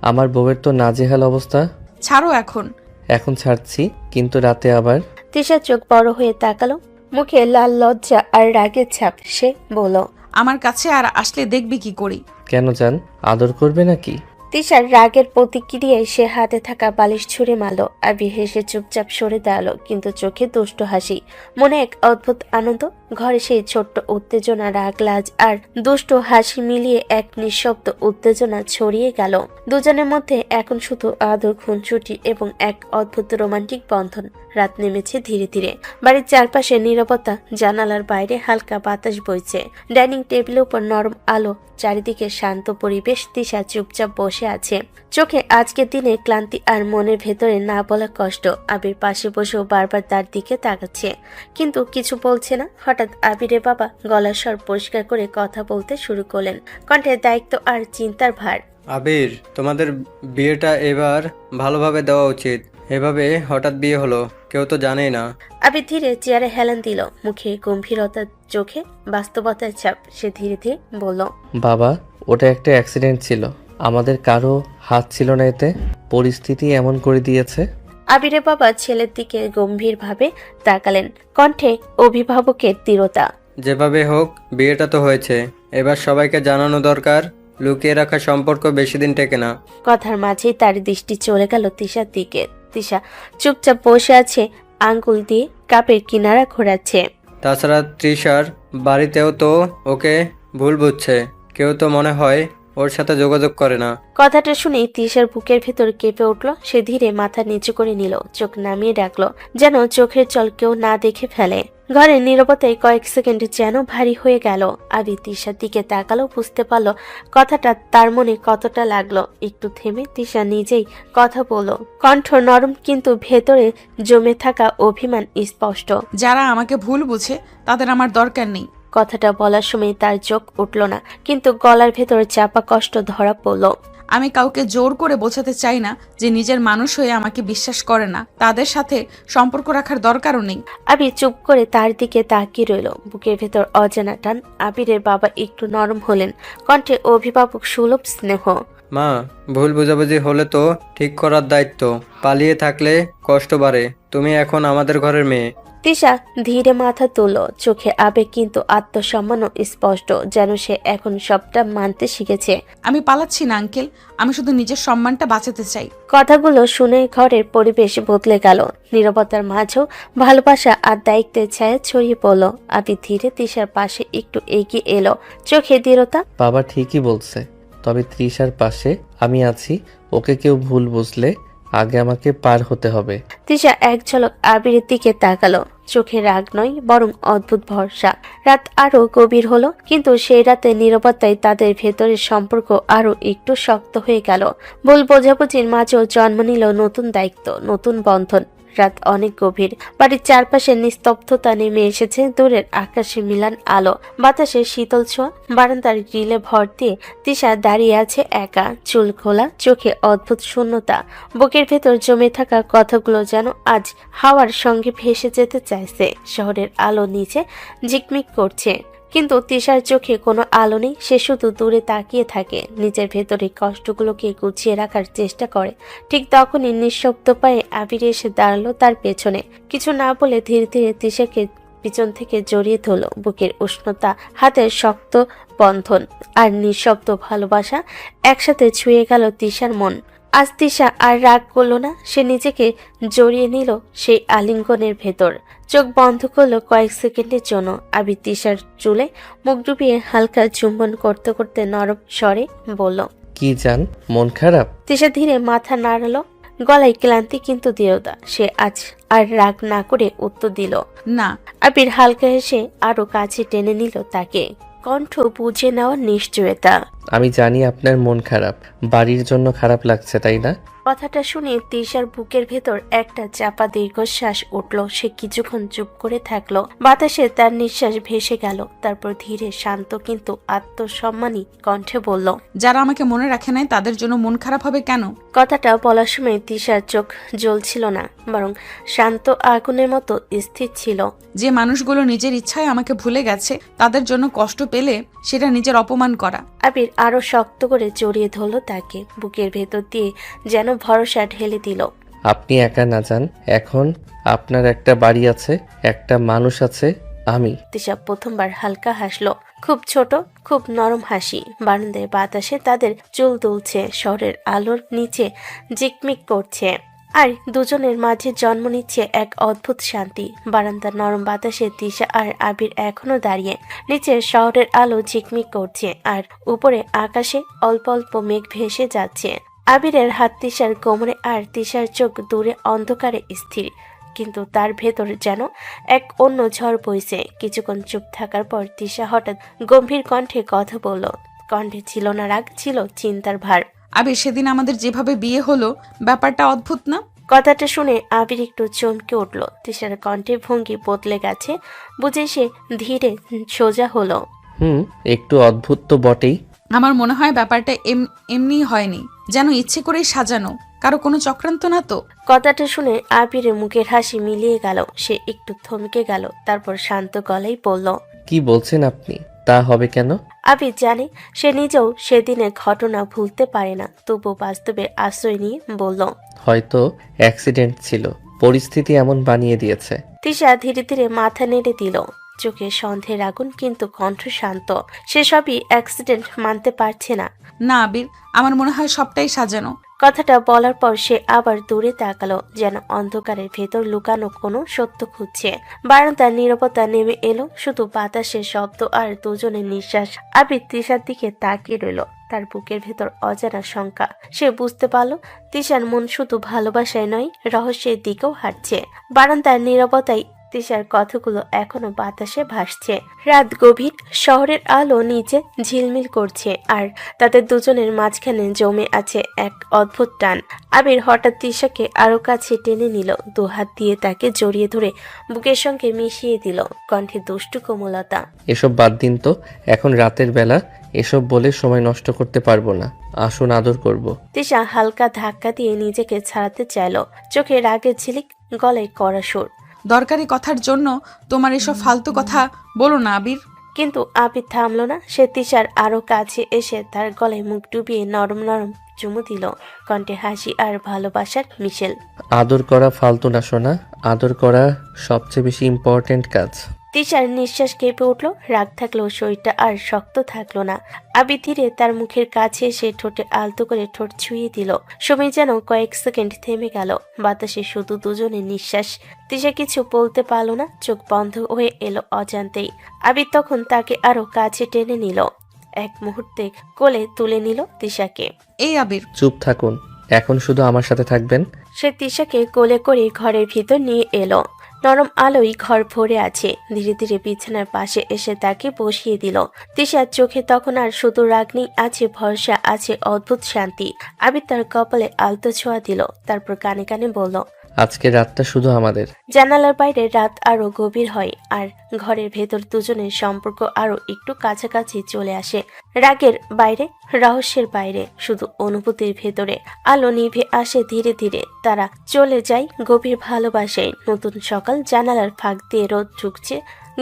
আমার বউয়ের তো নাজেহাল অবস্থা। ছাড়ো এখন। এখন ছাড়ছি, কিন্তু রাতে আবার। তিশার চোখ বড় হয়ে তাকালো, মুখে লাল লজ্জা আর রাগের ছাপ। সে বলল, আমার কাছে আর আসলে দেখবি কি করি। কেন জান, আদর করবে নাকি? তিশার রাগের প্রতিক্রিয়ায় সে হাতে থাকা বালিশ ছুঁড়ে মারল। আবি হেসে চুপচাপ সরে দাঁড়ালো, কিন্তু চোখে দুষ্ট হাসি, মনে এক অদ্ভুত আনন্দ। ঘরে সেই ছোট্ট উত্তেজনা, রাগ, লাজ আর দুষ্ট হাসি মিলিয়ে এক নিঃশব্দ উত্তেজনা ছড়িয়ে গেল। দুজনের মধ্যে এখন শুধু আদর, খুনসুটি এবং এক অদ্ভুত রোমান্টিক বন্ধন। রাত নেমেছে ধীরে ধীরে। বাড়ির চারপাশে নীরবতা, জানালার বাইরে হালকা বাতাস বইছে। ডাইনিং টেবিলের উপর নরম আলো, চারিদিকে শান্ত পরিবেশ। তিশা চুপচাপ বসে আছে, চোখে আজকের দিনে ক্লান্তি আর মনের ভেতরে না বলা কষ্ট। আবির পাশে বসেও বারবার তার দিকে তাকাচ্ছে, কিন্তু কিছু বলছে না। হঠাৎ আবিরের বাবা গলার স্বর পরিষ্কার করে কথা বলতে শুরু করলেন, কণ্ঠে দায়িত্ব আর চিন্তার ভার। আবির, তোমাদের বিয়েটা এবার ভালোভাবে দেওয়া উচিত। এভাবে হঠাৎ বিয়ে হলো, কেউ তো জানেই না। আবির ধীরে চেয়ারে হেলান দিল, মুখে গম্ভীরতা, চোখে বাস্তবতার ছাপ। সে ধীরে ধীরে বলল, বাবা, ওটা একটা অ্যাক্সিডেন্ট ছিল, আমাদের কারো হাত ছিল না এতে, পরিস্থিতি এমন করে দিয়েছে। আবিরের বাবা ছেলের দিকে গম্ভীরভাবে তাকালেন, কণ্ঠে অভিভাবকের দৃঢ়তা। যেভাবে হোক বিয়েটা তো হয়েছে, এবার সবাইকে জানানো দরকার। লুকিয়ে রাখা সম্পর্ক বেশি দিন টেকে না। কথার মাঝেই তার দৃষ্টি চলে গেল তিশার দিকে। তিশা চুপচাপ বসে আছে, আঙ্গুল দিয়ে কাপের কিনারা ঘোরাচ্ছে। তাছাড়া তৃষার বাড়িতেও তো ওকে ভুল বুঝছে, কেউ তো মনে হয় ওর সাথে যোগাযোগ করে না। কথাটা শুনেই তিশার বুকের ভেতর কেঁপে উঠল। সে ধীরে মাথা নিচু করে নিল, চোখ নামিয়ে ডাকলো, যেন চোখের জল কেউ না দেখে ফেলে। ঘরের নীরবতায় কয়েক সেকেন্ড যেন ভারী হয়ে গেল। আবি তিশার দিকে তাকালো, বুঝতে পারলো কথাটা তার মনে কতটা লাগলো। একটু থেমে তিশা নিজেই কথা বলল, কণ্ঠ নরম, কিন্তু ভেতরে জমে থাকা অভিমান স্পষ্ট। যারা আমাকে ভুল বুঝে তাদের আমার দরকার নেই। কথাটা বলার সময় তার চোখ উঠল না, কিন্তু গলার ভেতর চাপা কষ্ট ধরা পড়ল। আমি কাউকে জোর করে বোঝাতে চাই না যে নিজের মানুষ হয়ে আমাকে বিশ্বাস করে না, তাদের সাথে সম্পর্ক রাখার দরকারও নেই। আবির চুপ করে তার দিকে তাকিয়ে রইল, বুকের ভেতর অজানা টান। আবিরের বাবা একটু নরম হলেন, কণ্ঠে অভিভাবক সুলভ স্নেহ। মা, ভুল বোঝাবুঝি হলে তো ঠিক করার দায়িত্ব। পালিয়ে থাকলে কষ্ট বাড়ে। তুমি এখন আমাদের ঘরের মেয়ে। তিশা ধীরে মাথা তুলল, চোখে আবেগ কিন্তু আত্মসম্মানও স্পষ্ট, যেন সে এখন সবটা মানতে শিখেছে। আমি পালাচ্ছি না আঙ্কেল, আমি শুধু নিজের সম্মানটা বাঁচাতে চাই। কথাগুলো শুনে ঘরের পরিবেশ বদলে গেল। নীরবতার মাঝেও ভালোবাসা আর দায়িত্বের ছায়া ছড়িয়ে পড়ল। আবি ধীরে তিশার পাশে একটু এগিয়ে এলো, চোখে দৃঢ়তা। বাবা ঠিকই বলছে, তবে তৃষার পাশে আমি আছি। ওকে কেউ ভুল বুঝলে আগে আমাকে পার হতে হবে। তিশা এক ঝলক আবিরের দিকে তাকালো, চোখে রাগ নয়, বরং অদ্ভুত ভরসা। রাত আরো গভীর হলো, কিন্তু সেই রাতে নীরবতায় তাদের ভেতরের সম্পর্ক আরো একটু শক্ত হয়ে গেল। ভুল বোঝাবুঝির মাঝেও জন্ম নিল নতুন দায়িত্ব, নতুন বন্ধন। রাত অনেক গভীর, বাড়ির চারপাশে নিস্তব্ধতা নেমে এসেছে। দূরের আকাশে মিলান আলো, বাতাসে শীতল ছোঁয়া। বারান্দার গ্রিলে ভর দিয়ে তিশা দাঁড়িয়ে আছে একা, চুল খোলা, চোখে অদ্ভুত শূন্যতা। বুকের ভেতর জমে থাকা কথাগুলো যেন আজ হাওয়ার সঙ্গে ভেসে যেতে চাইছে। শহরের আলো নিচে ঝিকমিক করছে, কিন্তু তিশার চোখে কোনো আলো নেই। সে শুধু দূরে তাকিয়ে থাকে, নিজের ভেতরে কষ্টগুলোকে গুছিয়ে রাখার চেষ্টা করে। ঠিক তখনই নিঃশব্দ পায়ে আবির এসে দাঁড়ালো তার পেছনে। কিছু না বলে ধীরে ধীরে তিশাকে পিছন থেকে জড়িয়ে ধরল। বুকের উষ্ণতা, হাতের শক্ত বন্ধন আর নিঃশব্দ ভালোবাসা একসাথে ছুঁয়ে গেল তিশার মন। আজ তিশা আর রাগ করলো না, সে নিজেকে জড়িয়ে নিল সেই আলিঙ্গনের ভেতর। চোখ বন্ধ করলো কয়েক সেকেন্ডের জন্য। আবির তিশার চুলে মুখ ডুবিয়ে হালকা চুম্বন করতে করতে নরম স্বরে বলল, কি জান, মন খারাপ? তিশা ধীরে মাথা নাড়ালো, গলায় ক্লান্তি কিন্তু দৃঢ়তা। সে আজ আর রাগ না করে উত্তর দিল, না। আবির হালকা হেসে আরো কাছে টেনে নিল তাকে, কণ্ঠ বুঝে নেওয়ার নিশ্চয়তা। আমি জানি আপনার মন খারাপ, বাড়ির জন্য খারাপ লাগছে, তাই না? কথাটা শুনে তিশার বুকের ভেতর একটা চাপা দীর্ঘশ্বাস উঠল। সে কিছুক্ষণ চুপ করে থাকলো, বাতাসে তার নিঃশ্বাস ভেসে গেল। তারপর ধীরে, শান্ত কিন্তু আত্মসম্মানী কণ্ঠে বলল, যারা আমাকে মনে রাখে নাই তাদের জন্য মন খারাপ হবে কেন? কথাটা বলার সময় তিশার চোখ জ্বলছিল না, বরং শান্ত আগুনের মতো স্থির ছিল। যে মানুষগুলো নিজের ইচ্ছায় আমাকে ভুলে গেছে তাদের জন্য কষ্ট পেলে সেটা নিজের অপমান করা। আবির আরো শক্ত করে জড়িয়ে ধরল তাকে, বুকের ভেতর দিয়ে যেন ভরসা ঢেলে দিল। আপনি একা না যান, এখন আপনার একটা বাড়ি আছে, একটা মানুষ আছে, আমি। তিশা প্রথমবার হালকা হাসলো, খুব ছোট, খুব নরম হাসি। বারান্দায় বাতাসে তাদের চুল দুলছে, শহরের আলোর নিচে জিকমিক করছে, আর দুজনের মাঝে জন্ম নিচ্ছে এক অদ্ভুত শান্তি। বারান্দার নরম বাতাসে তিশা আর আবির এখনো দাঁড়িয়ে। নিচে শহরের আলো ঝিকমিক করছে, আর উপরে আকাশে অল্প অল্প মেঘ ভেসে যাচ্ছে। আবিরের হাত তিশার কোমরে, আর তিশার চোখ দূরে অন্ধকারে স্থির, কিন্তু তার ভেতর যেন এক অন্য ঝড় বইছে। কিছুক্ষণ চুপ থাকার পর তিশা হঠাৎ গম্ভীর কণ্ঠে কথা বলল। কণ্ঠে ছিল না রাগ, ছিল চিন্তার ভার। আবির, সেদিন আমাদের যেভাবে বিয়ে হলো, ব্যাপারটা অদ্ভুত না? কথাটা শুনে আবির একটু চমকে উঠল। তিশার কণ্ঠে ভঙ্গি বদলে গেছে, বুঝে সে ধীরে সোজা হলো। একটু অদ্ভুত তো বটেই। আমার মনে হয় ব্যাপারটা এমনি হয়নি, যেন ইচ্ছে করেই সাজানো, কারো কোনো চক্রান্ত না তো? কথাটা শুনে আবিরের মুখের হাসি মিলিয়ে গেল। সে একটু থমকে গেল, তারপর শান্ত গলায় বলল, কি বলছেন আপনি? তা হবে কেন? আবির জানে সে নিজেও সেদিনের ঘটনা ভুলতে পারে না, তবু বাস্তবে আশ্রয় নিয়ে বলল, হয়তো অ্যাক্সিডেন্ট ছিল, পরিস্থিতি এমন বানিয়ে দিয়েছে। তিশা ধীরে ধীরে মাথা নেড়ে দিল, চোখে সন্দেহের আগুন, কিন্তু কণ্ঠ শান্ত। সে সবই অ্যাক্সিডেন্ট মানতে পারছে না। না আবির, আমার মনে হয় সবটাই সাজানো। কথাটা বলার পর সে আবার দূরে তাকালো, যেন অন্ধকারের ভেতর লুকানো কোনো সত্য খুঁজছে। বারান্দার নীরবতা নেমে এলো, শুধু বাতাসের শব্দ আর দুজনের নিঃশ্বাস। আবির তিশার দিকে তাকিয়ে রইল, তার বুকের ভেতর অজানা শঙ্কা। সে বুঝতে পারল তিশার মন শুধু ভালোবাসায় নয়, রহস্যের দিকেও হাঁটছে। বারান্দার নীরবতায় তিশার কথাগুলো এখনো বাতাসে ভাসছে। রাত গভীর, শহরের আলো নিচে ঝিলমিল করছে, আর তাদের দুজনের মাঝখানে জমে আছে এক অদ্ভুত টান। আবির হঠাৎ তিশাকে আরো কাছে টেনে নিল, দুহাত দিয়ে তাকে জড়িয়ে ধরে বুকের সঙ্গে মিশিয়ে দিল, কণ্ঠে দুষ্টু কোমলতা। এসব বাদ দিন তো, এখন রাতের বেলা এসব বলে সময় নষ্ট করতে পারবো না। আসুন, আদর করব। তিশা হালকা ধাক্কা দিয়ে নিজেকে ছাড়াতে চাইল, চোখে রাগের ঝিলিক, গলায় কড়া সুর। দরকারি কথার জন্য তোমার এসব ফালতু কথা বলো না আবির। কিন্তু আবির থামলো না। সে তিশার আরো কাছে এসে তার গলায় মুখ ডুবিয়ে নরম নরম চুমু দিল, কণ্ঠে হাসি আর ভালোবাসার মিশেল। আদর করা ফালতু না সোনা, আদর করা সবচেয়ে বেশি ইম্পর্টেন্ট কাজ। তিশার নিঃশ্বাস কেঁপে উঠল, রাগ থাকলেও শরীরটা আর শক্ত থাকলো না। আবির ধীরে তার মুখের কাছে এসে ঠোঁটে আলতো করে ঠোঁট ছুঁয়ে দিল। সময় যেন কয়েক সেকেন্ড থেমে গেল, বাতাসে শুধু দুজনের নিঃশ্বাস। তিশা কিছু বলতে পারল না, চোখ বন্ধ হয়ে এলো অজান্তেই। আবির তখন তাকে আরো কাছে টেনে নিল, এক মুহূর্তে কোলে তুলে নিল তিশাকে। এই আবির, চুপ থাকুন, এখন শুধু আমার সাথে থাকবেন। সে তিশাকে কোলে করে ঘরের ভিতর নিয়ে এলো। নরম আলোয় ঘর ভরে আছে। ধীরে ধীরে বিছানার পাশে এসে তাকে বসিয়ে দিল। তিশার চোখে তখন আর শুধু রাগ নেই, আছে ভরসা, আছে অদ্ভুত শান্তি। আবির তার কপালে আলতো ছোঁয়া দিল, তারপর কানে কানে বলল, আজকে রাতটা শুধু আমাদের। জানালার বাইরে রাত আরো গভীর হয়, আর ঘরের ভেতর দুজনের সম্পর্ক আরো একটু কাছাকাছি চলে আসে। রাগের বাইরে, রহস্যের বাইরে, শুধু অনুভূতির ভেতরে। আলো নিভে আসে ধীরে ধীরে, তারা চলে যায় গভীর ভালোবাসায়। নতুন সকাল, জানালার ফাঁক দিয়ে রোদ ঢুকছে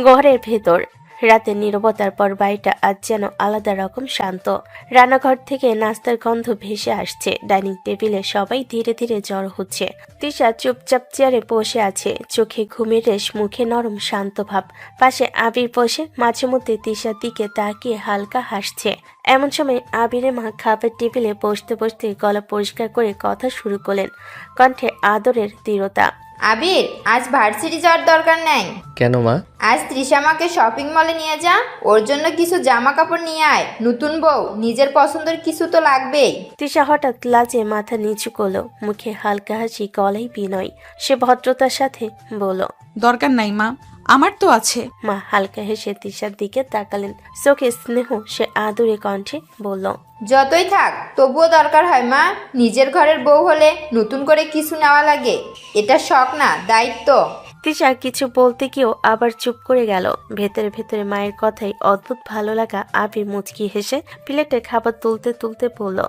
ঘরের ভেতর। রাতের নীরবতার পর বাড়িটা আজ যেন আলাদা রকম শান্ত। রান্নাঘর থেকে নাস্তার গন্ধ ভেসে আসছে, ডাইনিং টেবিলে সবাই ধীরে ধীরে জড়ো হচ্ছে। তিশা চুপচাপ চেয়ারে বসে আছে, চোখে ঘুমের রেশ, মুখে নরম শান্ত ভাব। পাশে আবির বসে মাঝে মধ্যে তিশার দিকে তাকিয়ে হালকা হাসছে। এমন সময় আবিরের মা খাবার টেবিলে বসতে বসতে গলা পরিষ্কার করে কথা শুরু করলেন, কণ্ঠে আদরের দৃঢ়তা। আবির, আজ ভার্সিটি যাওয়ার দরকার নাই। কেন মা? আজ তৃষামাকে শপিং মলে নিয়ে যা, ওর জন্য কিছু জামা কাপড় নিয়ে আয়। নতুন বউ, নিজের পছন্দের কিছু তো লাগবেই। তৃষা হঠাৎ লাজে মাথা নিচু করলো, মুখে হালকা হাসি, গলায় বিনয়। সে ভদ্রতার সাথে বলল, দরকার নাই মা, আমার তো আছে। মা হালকা হেসে তৃষার দিকে তাকালেন, চোখে স্নেহ। সে আদুরে কণ্ঠে বলল, যতই থাক তবুও দরকার হয় মা। নিজের ঘরের বউ হলে নতুন করে কিছু নেওয়া লাগে, এটা শখ না, দায়িত্ব। তৃষা কিছু বলতে গিয়েও আবার চুপ করে গেল। ভেতরে ভেতরে মায়ের কথাই অদ্ভুত ভালো লাগা। আবির মুচকি হেসে প্লেটে খাবার তুলতে তুলতে বলল,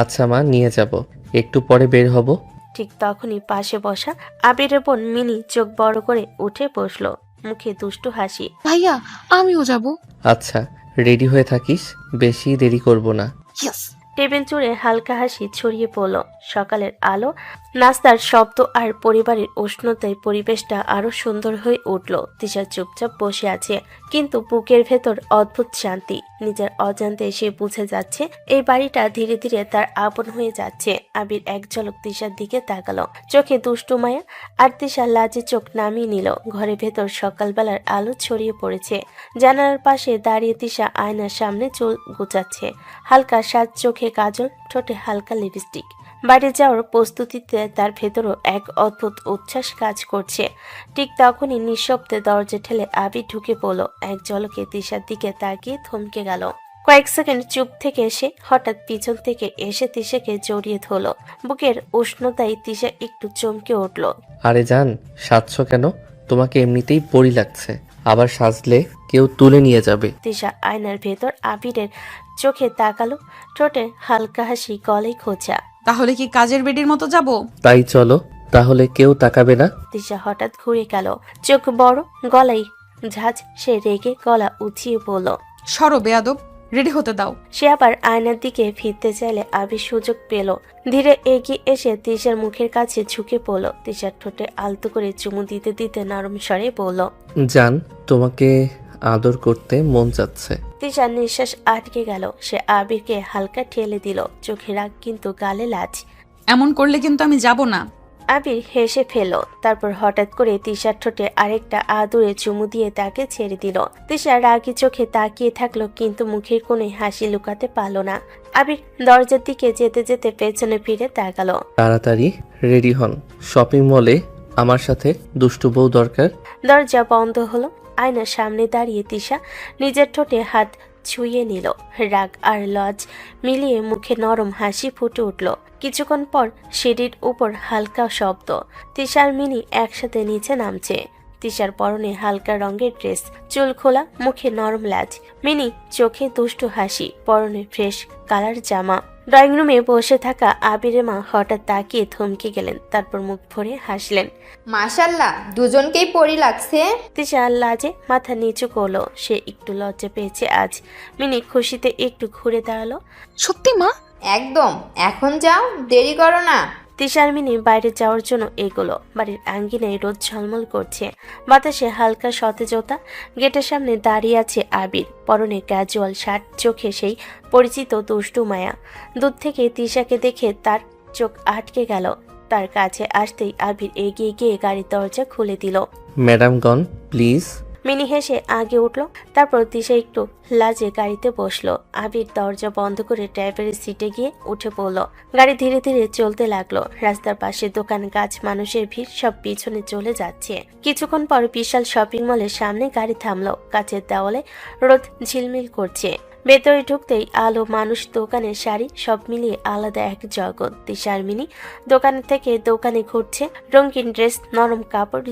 আচ্ছা মা, নিয়ে যাব, একটু পরে বের হব। ঠিক তখনই পাশে বসা আবিরের বোন মিনি চোখ বড় করে উঠে বসলো, মুখে দুষ্টু হাসি। ভাইয়া, আমিও যাব। আচ্ছা, রেডি হয়ে থাকিস, বেশি দেরি করব না। টেবিল জুড়ে হালকা হাসি ছড়িয়ে পড়ল। সকালের আলো নাস্তার শব্দ আর পরিবারের উষ্ণতায় পরিবেশটা আরো সুন্দর হয়ে উঠল। তিশা চুপচাপ বসে আছে, কিন্তু বুকের ভেতর অদ্ভুত শান্তি। নিজের অজান্তে সে বুঝে যাচ্ছে এই বাড়িটা ধীরে ধীরে তার আপন হয়ে যাচ্ছে। আবির এক ঝলক তিশার দিকে তাকালো, চোখে দুষ্টু মায়া, আর তিশা লাজে চোখ নামিয়ে নিল। ঘরের ভেতর সকালবেলার আলো ছড়িয়ে পড়েছে। জানালার পাশে দাঁড়িয়ে তিশা আয়নার সামনে চুল গুছাচ্ছে। হালকা সাজ, চোখে কাজল, ঠোঁটে হালকা লিপস্টিক। বাইরে যাওয়ার প্রস্তুতিতে তার ভেতরও এক অদ্ভুত উচ্ছ্বাস কাজ করছে। ঠিক তখনই নিঃশব্দে দরজা ঠেলে আবির ঢুকে পড়ল। এক ঝলকে তিশার দিকে তাকিয়ে থমকে গেল। কয়েক সেকেন্ড চুপ থেকে এসে হঠাৎ পিছন থেকে এসে তিশাকে জড়িয়ে ধরল। বুকের উষ্ণতায় তিশা একটু চমকে উঠল। আরে জান, সাজছো কেন? তোমাকে এমনিতেই পরি লাগছে, আবার সাজলে কেউ তুলে নিয়ে যাবে। তিশা আয়নার ভেতর আবিরের চোখে তাকালো, ঠোঁটে হালকা হাসি, গলায় খোঁচা। তাহলে কি কাজের বেডির মতো যাব? তাই চলো, তাহলে কেউ তাকাবে না। তিশা হঠাৎ ঘুরে গেল, চোখ বড়, গলায় ঝাঁজ। সে রেগে গলা উঁচিয়ে বলল, সরো বেয়াদব, রেডি হতে দাও। সে আবার আয়নার দিকে ফিরতে চাইলে আবির সুযোগ পেল। ধীরে এগিয়ে এসে তিশার মুখের কাছে ঝুঁকে পড়ল। তিশার ঠোঁটে আলতো করে চুমু দিতে দিতে নরম স্বরে বলল, জান, তোমাকে আদর করতে মন চাচ্ছে। তিশার নিঃশ্বাস আটকে গেল। সে আবিরকে হালকা ঠেলে দিল, চোখে রাগ কিন্তু গালে লাজ। এমন করলে কিন্তু আমি যাব না। আবির হেসে ফেল, তারপর হঠাৎ করে তিশার ঠোঁটে আরেকটা আদুরে চুমু দিয়ে তাকে ছেড়ে দিল। তিশা রাগী চোখে তাকিয়ে থাকলো, কিন্তু মুখের কোণে হাসি লুকাতে পারল না। আবির দরজার দিকে যেতে যেতে পেছনে ফিরে তাকালো। তাড়াতাড়ি রেডি হন, শপিং মলে আমার সাথে দুষ্টু বউ দরকার। দরজা বন্ধ হলো। আয়নার সামনে দাঁড়িয়ে তিশা নিজের ঠোঁটে হাত ছুঁয়ে নিল। রাগ আর লজ মিলিয়ে মুখে নরম হাসি ফুটে উঠল। কিছুক্ষণ পর সিঁড়ির উপর হালকা শব্দ। তিশার মিনি একসাথে নিচে নামছে। তিশার পরনে হালকা রঙের ড্রেস, চুল খোলা, মুখে নরম লাজ। মিনি চোখে দুষ্টু হাসি, পরনে ফ্রেশ কালার জামা। ড্রয়িং রুমে বসে থাকা আবিরের মা হঠাৎ তাকিয়ে থমকে গেলেন, তারপর মুখ ভরে হাসলেন। মাশাল্লাহ, দুজনকেই পরি লাগছে। তিশা লাজে মাথা নিচু করলো। সে একটু লজ্জা পেয়েছে আজ। মিনি খুশিতে একটু ঘুরে দাঁড়ালো। সত্যি মা? একদম, এখন যাও, দেরি করো না। তিশার মিনি বাইরে যাওয়ার জন্য এগোলো। বাড়ির আঙ্গিনায় রোদ ঝলমল করছে, বাতাসে হালকা সতেজতা। গেটের সামনে দাঁড়িয়ে আছে আবির, পরনে ক্যাজুয়াল শার্ট, চোখে সেই পরিচিত দুষ্টু মায়া। দূর থেকে তিশাকে দেখে তার চোখ আটকে গেল। তার কাছে আসতেই আবির এগিয়ে গিয়ে গাড়ির দরজা খুলে দিল। Madam gone, please. মিনি হেসে আগে উঠলো, তারপর তিশা একটু লাজে গাড়িতে বসলো। আবির দরজা বন্ধ করে ড্রাইভারের সিটে গিয়ে উঠে পড়লো। গাড়ি ধীরে ধীরে চলতে লাগলো। রাস্তার পাশে দোকান, গাছ, মানুষের ভিড় সব পিছনে চলে যাচ্ছে। কিছুক্ষণ পর বিশাল শপিং মলের সামনে গাড়ি থামলো। কাচের দেওয়ালে রোদ ঝিলমিল করছে। ভেতরে ঢুকতেই আলো, মানুষ, দোকানের শাড়ি, সব মিলিয়ে আলাদা এক জগৎ। তিশার মিনি দোকান থেকে দোকানে ঘুরছে। রঙিন ড্রেস, নরম কাপড়,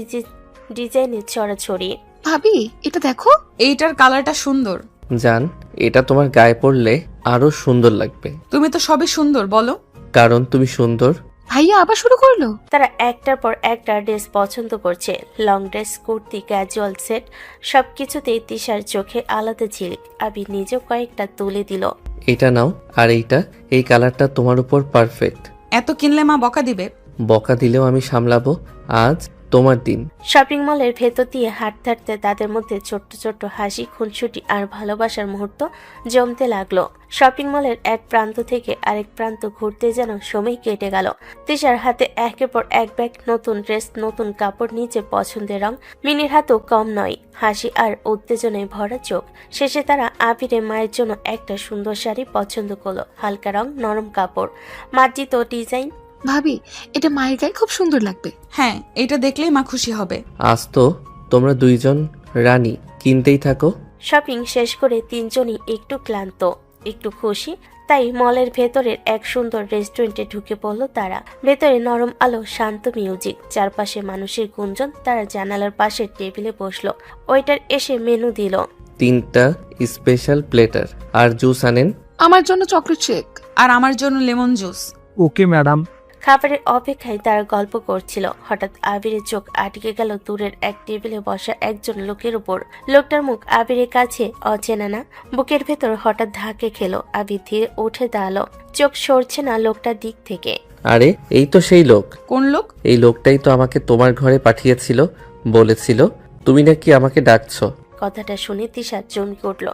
ডিজাইনের ছড়াছড়ি। ভাবি, এটা দেখো। এইটার কালারটা সুন্দর। জান, এটা তোমার গায়ে পড়লে আরো সুন্দর লাগবে। তুমি তো সবই সুন্দর, বলো। কারণ তুমি সুন্দর। ভাইয়া আবার শুরু করলো। তারা একটার পর একটা ড্রেস পছন্দ করছে। Long dress, kurti, casual set, সবকিছুতেই তিশার চোখে আলাদা ঝিলিক। আবির নিজেও কয়েকটা তুলে দিল। এটা নাও, আর এইটা, এই কালারটা তোমার উপর পারফেক্ট। এত কিনলে মা বকা দিবে। বকা দিলেও আমি সামলাবো, আজ তোমার দিন। শপিং মলের ভেতর দিয়ে হাঁটতে হাঁটতে তাদের মধ্যে ছোট্ট ছোট্ট হাসি, খুনসুটি আর ভালোবাসার মুহূর্ত জমতে লাগলো। শপিং মলের এক প্রান্ত থেকে আরেক প্রান্ত ঘুরতে যেন সময় কেটে গেল। তিশার হাতে একের পর এক ব্যাগ, নতুন ড্রেস, নতুন কাপড়, নিচে পছন্দের রং। মিনির হাতও কম নয়, হাসি আর উত্তেজনায় ভরা চোখ। শেষে তারা আবিরের মায়ের জন্য একটা সুন্দর শাড়ি পছন্দ করলো। হালকা রং, নরম কাপড়, মার্জিত ডিজাইন। ভাবি, এটা মায়ের গায়ে খুব সুন্দর লাগবে। হ্যাঁ, এটা দেখলেই মা খুশি হবে। আজ তো তোমরা দুইজন রানী, কিনতেই থাকো। শপিং শেষ করে তিনজনই একটু ক্লান্ত, একটু খুশি। তাই মলের ভেতরের এক সুন্দর রেস্টুরেন্টে ঢুকে পড়লো তারা। ভেতরে নরম আলো, শান্ত মিউজিক, চারপাশে মানুষের গুঞ্জন। তারা জানালার পাশের টেবিলে বসলো। ওয়েটার এসে মেনু দিল। 3টা স্পেশাল প্লেটার, আর জুস আনেন। আমার জন্য চকলেট শেক। আর আমার জন্য লেমন জুস। Okay madam. খাবারের অপেক্ষায় তারা গল্প করছিল। হঠাৎ আবিরের চোখ আটকে গেল দূরের এক টেবিলে বসা একজন লোকের উপর। লোকটার মুখ আবিরের কাছে অচেনা না। বুকের ভেতর হঠাৎ ধাক্কে খেলো। আবির ধীরে উঠে দাঁড়ালো, চোখ সরছে না লোকটার দিক থেকে। আরে এই তো সেই লোক। কোন লোক? এই লোকটাই তো আমাকে তোমার ঘরে পাঠিয়েছিল, বলেছিল তুমি নাকি আমাকে ডাকছো। কথাটা শুনে তিশা চমকে উঠল,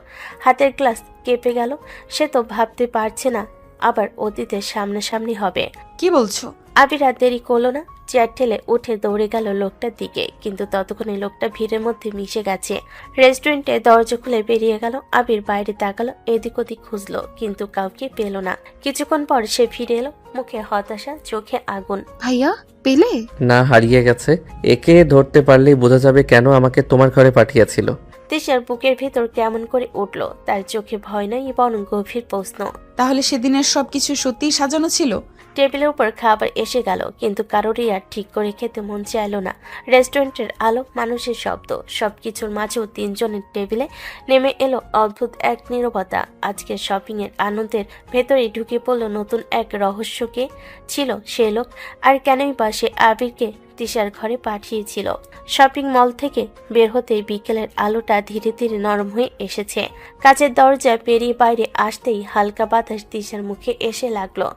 হাতের গ্লাস কেঁপে গেল। সে তো ভাবতে পারছে না আবার অতীতের সামনাসামনি হবে। কি বলছো? আবির আর দেরি করলো না, চেয়ার ঠেলে উঠে দৌড়ে গেল লোকটার দিকে, কিন্তু ততক্ষণে লোকটা ভিড়ের মধ্যে মিশে গেছে। রেস্টুরেন্টে দরজা খুলে বেরিয়ে গেল। আবির বাইরে তাকালো, এদিক ওদিক খুঁজলো, কিন্তু কাউকে পেল না। কিছুক্ষণ পর সে ফিরে এলো, মুখে হতাশা, চোখে আগুন। ভাইয়া পেলে? না, হারিয়ে গেছে। একে ধরতে পারলেই বোঝা যাবে কেন আমাকে তোমার ঘরে পাঠিয়েছিল। তিশার বুকের ভেতর কেমন করে উঠল, তার চোখে ভয় নয় বরং গভীর প্রশ্ন। তাহলে সেদিনের সবকিছু সত্যিই সাজানো ছিল? টেবিলের উপর খাবার এসে গেল, কিন্তু কারোরই আর ঠিক করে খেতে মন চাইলো না। রেস্টুরেন্টের আলো, মানুষের শব্দ, সবকিছুর মাঝেও তিনজনের টেবিলে নেমে এলো অদ্ভুত এক নীরবতা। আজকের শপিং এর আনন্দের ভেতরে ঢুকে পড়ল নতুন এক রহস্যকে ছিল সে লোক, আর কেনই বা সে আবিরকে তিশার ঘরে পাঠিয়েছিল। শপিং মল থেকে বের হতেই বিকেলের আলোটা ধীরে ধীরে নরম হয়ে এসেছে। কাচের দরজা পেরিয়ে বাইরে আসতেই হালকা বাতাস তিশার মুখে এসে লাগলো,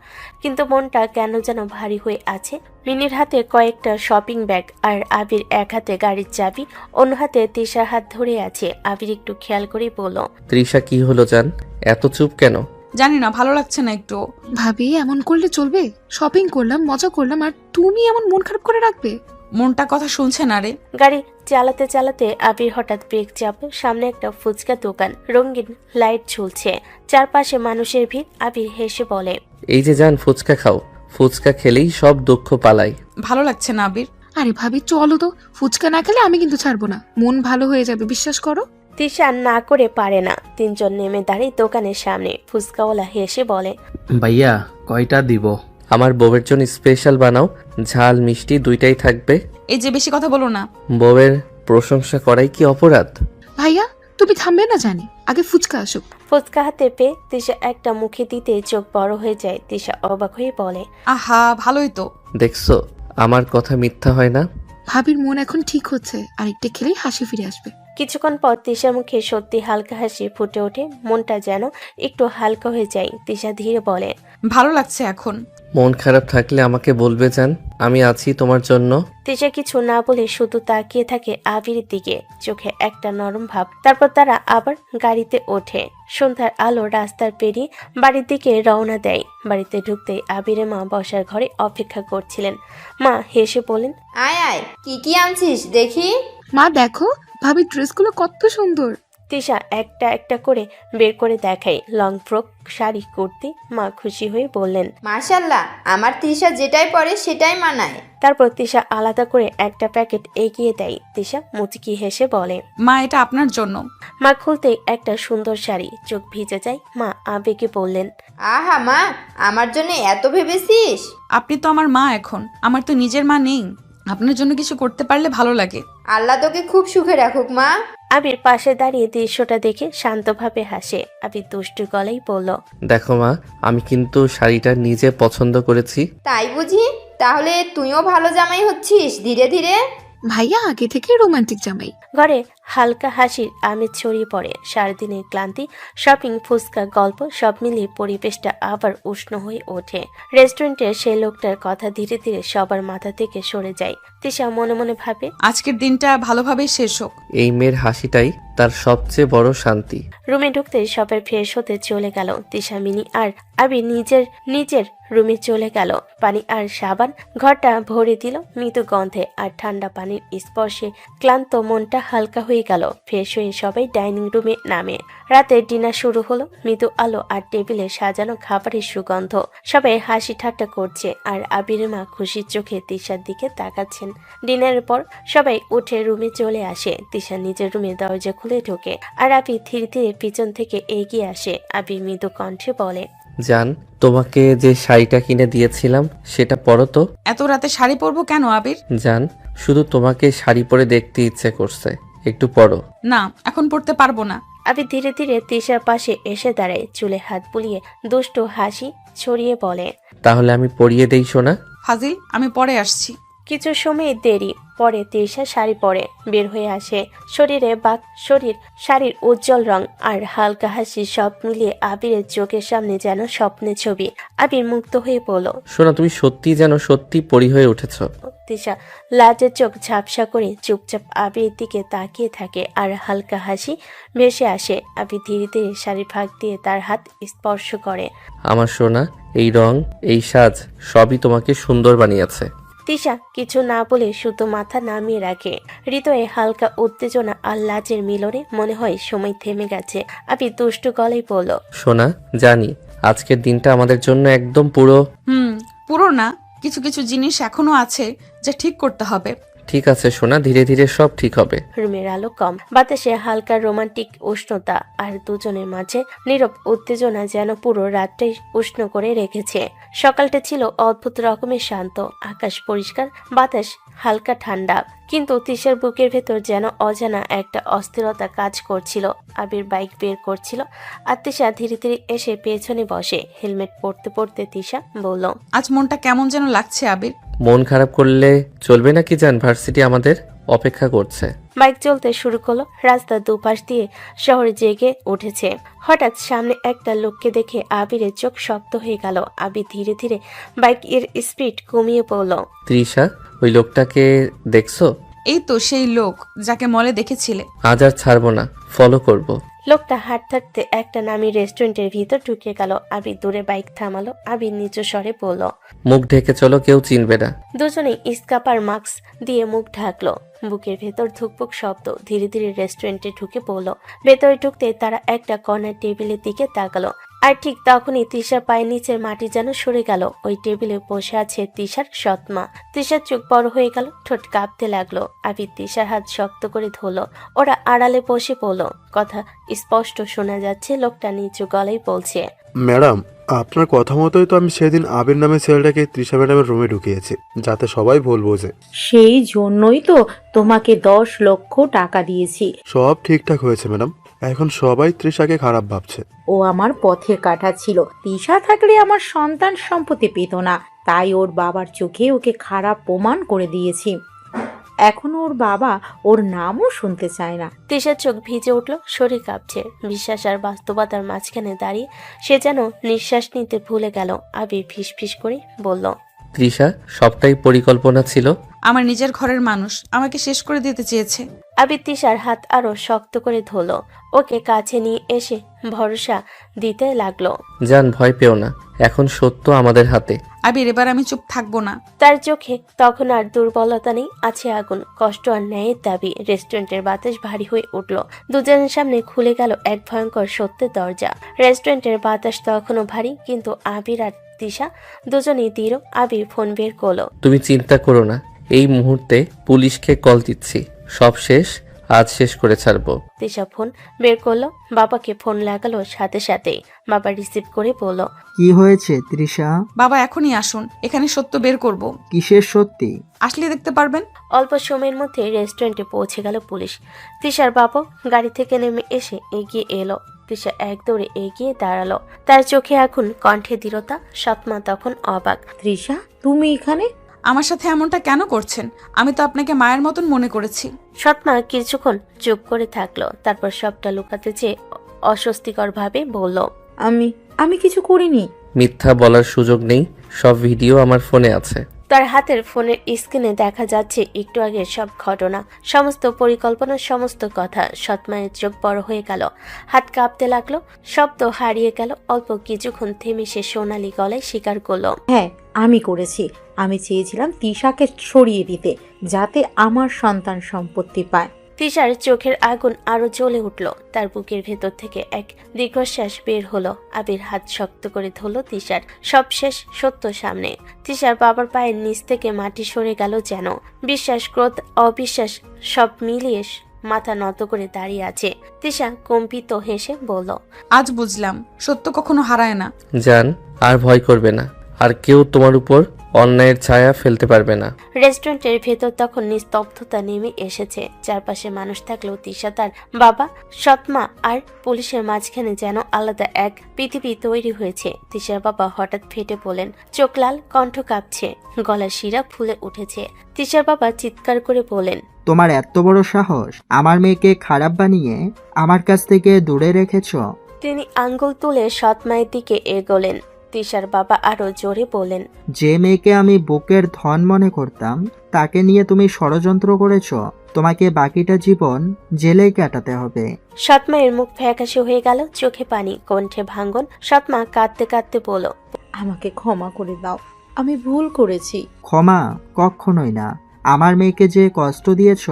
কিন্তু মনটা কেন যেন ভারী হয়ে আছে। মিনির হাতে কয়েকটা শপিং ব্যাগ, আর আবির এক হাতে গাড়ির চাবি, অন্য হাতে তিশার হাত ধরে আছে। আবির একটু খেয়াল করে বলল, তৃষা কি হলো জান, এত চুপ কেন? জানি না, ভালো লাগছে না একটু। ভাবি এমন করলে চলবে? শপিং করলাম, মজা করলাম, আর তুমি এমন মন খারাপ করে রাখবে? মনটা কথা শুনছে না রে। গাড়ি চালাতে চালাতে আবির হঠাৎ ব্রেক চাপলো। সামনে একটা ফুচকা দোকান, রঙিন লাইট ঝুলছে, চারপাশে মানুষের ভিড়। আবির হেসে বলে, এই যে জান, ফুচকা খাও। ফুচকা খেলেই সব দুঃখ পালাই। ভালো লাগছে না আবির। আরে ভাবি চলো তো, ফুচকা না খেলে আমি কিন্তু ছাড়বো না, মন ভালো হয়ে যাবে, বিশ্বাস করো। তিশা না করে পারে না। তিনজন নেমে দাঁড়িয়ে দোকানের সামনে। ফুচকাওয়ালা হেসে বলে, ভাইয়া কয়টা দিব? আমার বউয়ের জন্য স্পেশাল বানাও, ঝাল মিষ্টি দুইটাই থাকবে। এই যে বেশি কথা বলো না। বউয়ের প্রশংসা করাই কি অপরাধ? ভাইয়া তুমি থামবে না জানি, আগে ফুচকা আসুক। ফুচকা হাতে পেয়ে তিশা একটা মুখে দিতে চোখ বড় হয়ে যায়। তিশা অবাক হয়ে বলে, আহা, ভালোই তো। দেখছো আমার কথা মিথ্যা হয় না। ভাবির মন এখন ঠিক হচ্ছে, আরেকটা খেলেই হাসি ফিরে আসবে। কিছুক্ষণ পর তিশার মুখে সত্যি হালকা হাসি ফুটে ওঠে, মনটা যেন একটু হালকা হয়ে যায়। তিশা ধীরে বলে, ভালো লাগছে এখন। মন খারাপ থাকলে আমাকে বলবে জান, আমি আছি তোমার জন্য। তিশা কিছু না বলে শুধু তাকিয়ে থাকে আবিরের দিকে, চোখে একটা নরম ভাব। তারপর তারা আবার গাড়িতে ওঠে। সন্ধ্যার আলো রাস্তার পেরিয়ে বাড়ির দিকে রওনা দেয়। বাড়িতে ঢুকতেই আবিরের মা বসার ঘরে অপেক্ষা করছিলেন। মা হেসে বলেন, আয় আয়, কি কি আনছিস দেখি। মা দেখো, ভাবির ড্রেসগুলো কত সুন্দর। তিশা একটা একটা করে বের করে দেখায়, লং ফ্রক, শাড়ি, কুর্তি। মা খুশি হয়ে বললেন, মাশাল্লাহ, আমার তৃষা যেটাই পরে সেটাই মানায়। তারপর তিশা আলাদা করে একটা প্যাকেট এগিয়ে দেয়। তিশা মুচকি হেসে বলে, মা এটা আপনার জন্য। মা খুলতে একটা সুন্দর শাড়ি, চোখ ভিজে যায়। মা আবেগে বললেন, আহা মা, আমার জন্য এত ভেবেছিস? আপনি তো আমার মা এখন, আমার তো নিজের মা নেই। আপনার জন্য কিছু করতে পারলে ভালো লাগে। আল্লাহ তোকে খুব সুখে রাখুক মা। আবির পাশে দাঁড়িয়ে দৃশ্যটা দেখে শান্তভাবে হাসে। আবির দুষ্টু গলাই বলল, দেখো মা, আমি কিন্তু শাড়িটা নিজে পছন্দ করেছি। তাই বুঝি? তাহলে তুইও ভালো জামাই হচ্ছিস ধীরে ধীরে। ভাইয়া আগে থেকে রোমান্টিক জামাই। ঘরে হালকা হাসির আমেজ ছড়িয়ে পড়ে। সারাদিনের ক্লান্তি, শপিং, ফুচকা, গল্প সব মিলিয়ে পরিবেশটা আবার উষ্ণ হয়ে ওঠে। রেস্টুরেন্টের সেই লোকটার কথা ধীরে ধীরে সবার মাথা থেকে সরে যায়। তিশা মনে মনে ভাবে, আজকের দিনটা ভালোভাবে শেষ হোক। এই মেয়ের হাসিটাই তার সবচেয়ে বড় শান্তি। রুমে ঢুকতে সবাই ফ্রেশ হতে চলে গেল। তিশা, মিনি আর আবির নিজের রুমে চলে গেল। পানি আর সাবান ঘরটা ভরে দিল মৃদু গন্ধে, আর ঠান্ডা পানির স্পর্শে ক্লান্ত মনটা হালকা হয়ে গেল। ফ্রেশ হয়ে সবাই ডাইনিং রুমে নামে। রাতে ডিনার শুরু হলো। মৃদু আলো আর টেবিলে সাজানো খাবারের সুগন্ধ। সবাই হাসি ঠাট্টা করছে, আর আবিরের মা খুশির চোখে তিশার দিকে তাকাচ্ছেন। ডিনারের পর সবাই উঠে রুমে চলে আসে। তিশা নিজের রুমে দরজা খুলে ঢোকে, আর আবির ধীরে ধীরে পিছন থেকে এগিয়ে আসে। আবির মৃদু কণ্ঠে বলে, জান, তোমাকে যে শাড়িটা কিনে দিয়েছিলাম সেটা পরো তো। এত রাতে শাড়ি পরবো কেন আবির? জান, শুধু তোমাকে শাড়ি পরে দেখতে ইচ্ছে করছে, একটু পরো। না, এখন পরতে পারবো না। আবির ধীরে ধীরে তিশার পাশে এসে দাঁড়ায়। চুলে হাত বুলিয়ে দুষ্টু হাসি ছড়িয়ে বলে, তাহলে আমি পরিয়ে দেই সোনা। ফাজিল, আমি পরে আসছি। কিছু সময় দেরি পরে তৃষা শাড়ি পরে বের হয়ে আসে। শরীর শাড়ির উজ্জ্বল রং আর হালকা হাসি সব মিলিয়ে আবিরের চোখের সামনে যেন স্বপ্নের ছবি। আবির মুগ্ধ হয়ে পড়ল। সোনা, তুমি সত্যি যেন সত্যি পরি হয়ে উঠেছো। তৃষা লাজের চোখ ঝাপসা করে চুপচাপ আবিরের দিকে তাকিয়ে থাকে আর হালকা হাসি ভেসে আসে। আবির ধীরে ধীরে শাড়ির ফাঁক দিয়ে তার হাত স্পর্শ করে। আমার সোনা, এই রং, এই সাজ সবই তোমাকে সুন্দর বানিয়েছে। তৃষা কিছু না বলে শুধু মাথা নামিয়ে রাখে। হৃদয়ে হালকা উত্তেজনা আর লাজের মিলনে মনে হয় সময় থেমে গেছে। আবির দুষ্টু গলায় বলল, সোনা, জানি আজকের দিনটা আমাদের জন্য একদম পুরো না, কিছু কিছু জিনিস এখনো আছে যা ঠিক করতে হবে। ঠিক আছে সোনা, ধীরে ধীরে সব ঠিক হবে। রুমের আলো কম, বাতাসে হালকা রোমান্টিক উষ্ণতা আর দুজনের মাঝে নীরব উত্তেজনা যেন পুরো রাতটাই উষ্ণ করে রেখেছে। সকালটা ছিল অদ্ভুত রকমের শান্ত, আকাশ পরিষ্কার, বাতাস হালকা ঠান্ডা, কিন্তু তৃষার বুকের ভেতর যেন অজানা একটা অস্থিরতা কাজ করছিল। আবির বাইক বের করছিল আর তৃষা ধীরে ধীরে এসে পেছনে বসে। হেলমেট পরতে পরতে তৃষা বলল, আজ মনটা কেমন যেন লাগছে আবির। মন খারাপ করলে চলবে না কি জান, ভার্সিটি আমাদের অপেক্ষা করছে। বাইক চলতে শুরু করলো। রাস্তার দুপাশ দিয়ে শহরে জেগে উঠেছে। হঠাৎ সামনে একটা লোককে দেখে আবিরের চোখ শক্ত হয়ে গেল। আবির ধীরে ধীরে বাইকের স্পিড কমিয়ে পড়ল। তৃষা, ওই লোকটাকে দেখছো? এই তো সেই লোক যাকে মলে দেখেছিলে। আজ আর ছাড়বো না, ফলো করব। লোকটা হাঁটতে একটা নামি রেস্টুরেন্টের ভিতর ঢুকে গেল। আবির দূরে বাইক থামালো। আবির নিচু স্বরে বলল, মুখ ঢেকে চলো, কেউ চিনবে না। দুজনেই স্কাপার মাস্ক দিয়ে মুখ ঢাকলো। বুকের ভেতর ধুকপুক শব্দ। ধীরে ধীরে রেস্টুরেন্টে ঢুকে পড়লো। ভেতরে ঢুকতে তারা একটা কর্নার টেবিলের দিকে তাকালো। আর ঠিক তখনই তৃষার পায়ের নিচের মাটি যেন সরে গেল। ওই টেবিলে বসে আছে তৃষার সৎমা। তৃষার চোখ বড় হয়ে গেল, ঠোঁট কাঁপতে লাগলো। আবির তৃষার হাত শক্ত করে ধরলো। ওরা আড়ালে বসে পড়লো। কথা স্পষ্ট শোনা যাচ্ছে। লোকটা নিচু গলায় বলছে, ম্যাডাম, আপনার কথা মতোই তো আমি সেদিন আবির নামে ছেলেটাকে তৃষা ম্যাডামের রুমে ঢুকিয়েছি, যাতে সবাই ভুল বোঝে। সেই জন্যই তো তোমাকে 10 লক্ষ টাকা দিয়েছি। সব ঠিকঠাক হয়েছে ম্যাডাম, এখন সবাই তৃষাকে খারাপ ভাবছে। ও আমার পথের কাঁটা ছিল। তৃষা থাকলে আমার সন্তান সম্পত্তি পেত না, তাই ওর বাবার চোখে ওকে খারাপ প্রমাণ করে দিয়েছি। এখন ওর বাবা ওর নামও শুনতে চায় না। তৃষার চোখ ভিজে উঠল, শরীর কাঁপছে। বিশ্বাস আর বাস্তবতার মাঝখানে দাঁড়িয়ে সে যেন নিঃশ্বাস নিতে ভুলে গেল। আবির ফিসফিস করে বলল, তৃষা, সবটাই পরিকল্পনা ছিল। আমার নিজের ঘরের মানুষ আমাকে শেষ করে দিতে চেয়েছে। আবির তৃষার হাত আরো শক্ত করে ধরল। ওকে কাছে নিয়ে এসে ভরসা দিতে লাগলো। জান, ভয় পেও না, এখন সত্য আমাদের হাতে। আবির, এবার আমি চুপ থাকবো না। তার চোখে তখন আর দুর্বলতা নেই, আছে আগুন, কষ্ট আর ন্যায়ের দাবি। রেস্টুরেন্টের বাতাস ভারী হয়ে উঠল। দুজনের সামনে খুলে গেল এক ভয়ঙ্কর সত্যের দরজা। রেস্টুরেন্টের বাতাস তখনও ভারী, কিন্তু আবির আর তৃষা দুজনেই দৃঢ়। আবির ফোন বের করলো। তুমি চিন্তা করো না, এই মুহূর্তে পুলিশকে কল দিচ্ছি। সব শেষ, আজ শেষ করে ছাড়বো। তৃষা ফোন বের করলো। বাবাকে ফোন লাগালো সাথে সাথেই। বাবা রিসিভ করে বলল, কি হয়েছে তৃষা? বাবা এখনই আসুন, এখানে সত্য বের করব। কিসের সত্যি? আসলে দেখতে পারবেন। অল্প সময়ের মধ্যে রেস্টুরেন্টে পৌঁছে গেল পুলিশ। তৃষার বাবা গাড়ি থেকে নেমে এসে এগিয়ে এলো। তৃষা এক দৌড়ে এগিয়ে দাঁড়ালো। তার চোখে এখন কণ্ঠে দৃঢ়তা। সৎমা তখন অবাক। তৃষা, তুমি এখানে? আমার সাথে এমনটা কেন করছেন? আমি তো আপনাকে মায়ের মতন মনে করেছি। সৎমা কিছুক্ষণ চুপ করে থাকলো, তারপর সবটা লুকাতে চেয়ে অস্বস্তিকর ভাবে বলল, আমি কিছু করিনি। মিথ্যা বলার সুযোগ নেই, সব ভিডিও আমার ফোনে আছে। তার হাতের ফোনের স্ক্রিনে দেখা যাচ্ছে একটু আগে সব ঘটনা, সমস্ত পরিকল্পনা, সমস্ত কথা। সৎমায়ের চোখ বড় হয়ে গেল, হাত কাঁপতে লাগলো, শব্দ হারিয়ে গেল। অল্প কিছুক্ষণ থেমে সে সোনালি গলায় স্বীকার করলো, হ্যাঁ, আমি করেছি। আমি চেয়েছিলাম তৃষাকে সরিয়ে দিতে, যাতে আমার সন্তান সম্পত্তি পায়। তৃষার চোখের আগুন আরো জ্বলে উঠল। তার বুকের ভেতর থেকে এক দীর্ঘশ্বাস বের হলো। আবির হাত শক্ত করে ধরল তৃষার। সব শেষ, সত্য সামনে। তৃষার বাবার পায়ের নিচ থেকে মাটি সরে গেল যেন। বিশ্বাস, ক্রোধ, অবিশ্বাস সব মিলিয়ে মাথা নত করে দাঁড়িয়ে আছে। তৃষা কম্পিত হেসে বলল, আজ বুঝলাম সত্য কখনো হারায় না। জান, আর ভয় করবে না, আর কেউ তোমার উপর অন্যায়ের ছায়া ফেলতে পারবে না। রেস্টুরেন্টের ভেতর তখন নিস্তব্ধতা নেমে এসেছে। চারপাশে মানুষ থাকলেও তিশা, তার বাবা, সৎমা আর পুলিশের মাঝখানে যেন আলাদা এক পৃথিবী তৈরি হয়েছে। তিশার বাবা হঠাৎ ফেটে পড়লেন, চোখ লাল, কণ্ঠ কাঁপছে, গলার শিরা ফুলে উঠেছে। তিশার বাবা চিৎকার করে বলেন, তোমার এত বড় সাহস আমার মেয়েকে খারাপ বানিয়ে আমার কাছ থেকে দূরে রেখেছ? তিনি আঙ্গুল তুলে সৎমায়ের দিকে এগোলেন। তিশার বাবা আরো জোরে বলেন, যে মেয়েকে আমি বুকের ধন মনে করতাম তাকে নিয়ে তুমি ষড়যন্ত্র করেছ। তোমাকে বাকিটা জীবন জেলেই কাটাতে হবে। সৎমায়ের মুখ ফ্যাকাশে হয়ে গেল, চোখে পানি, কণ্ঠে ভাঙ্গন। সৎমা কাঁদতে কাঁদতে বলল, আমাকে ক্ষমা করে দাও, আমি ভুল করেছি। ক্ষমা কখনোই না। আমার মেয়েকে যে কষ্ট দিয়েছ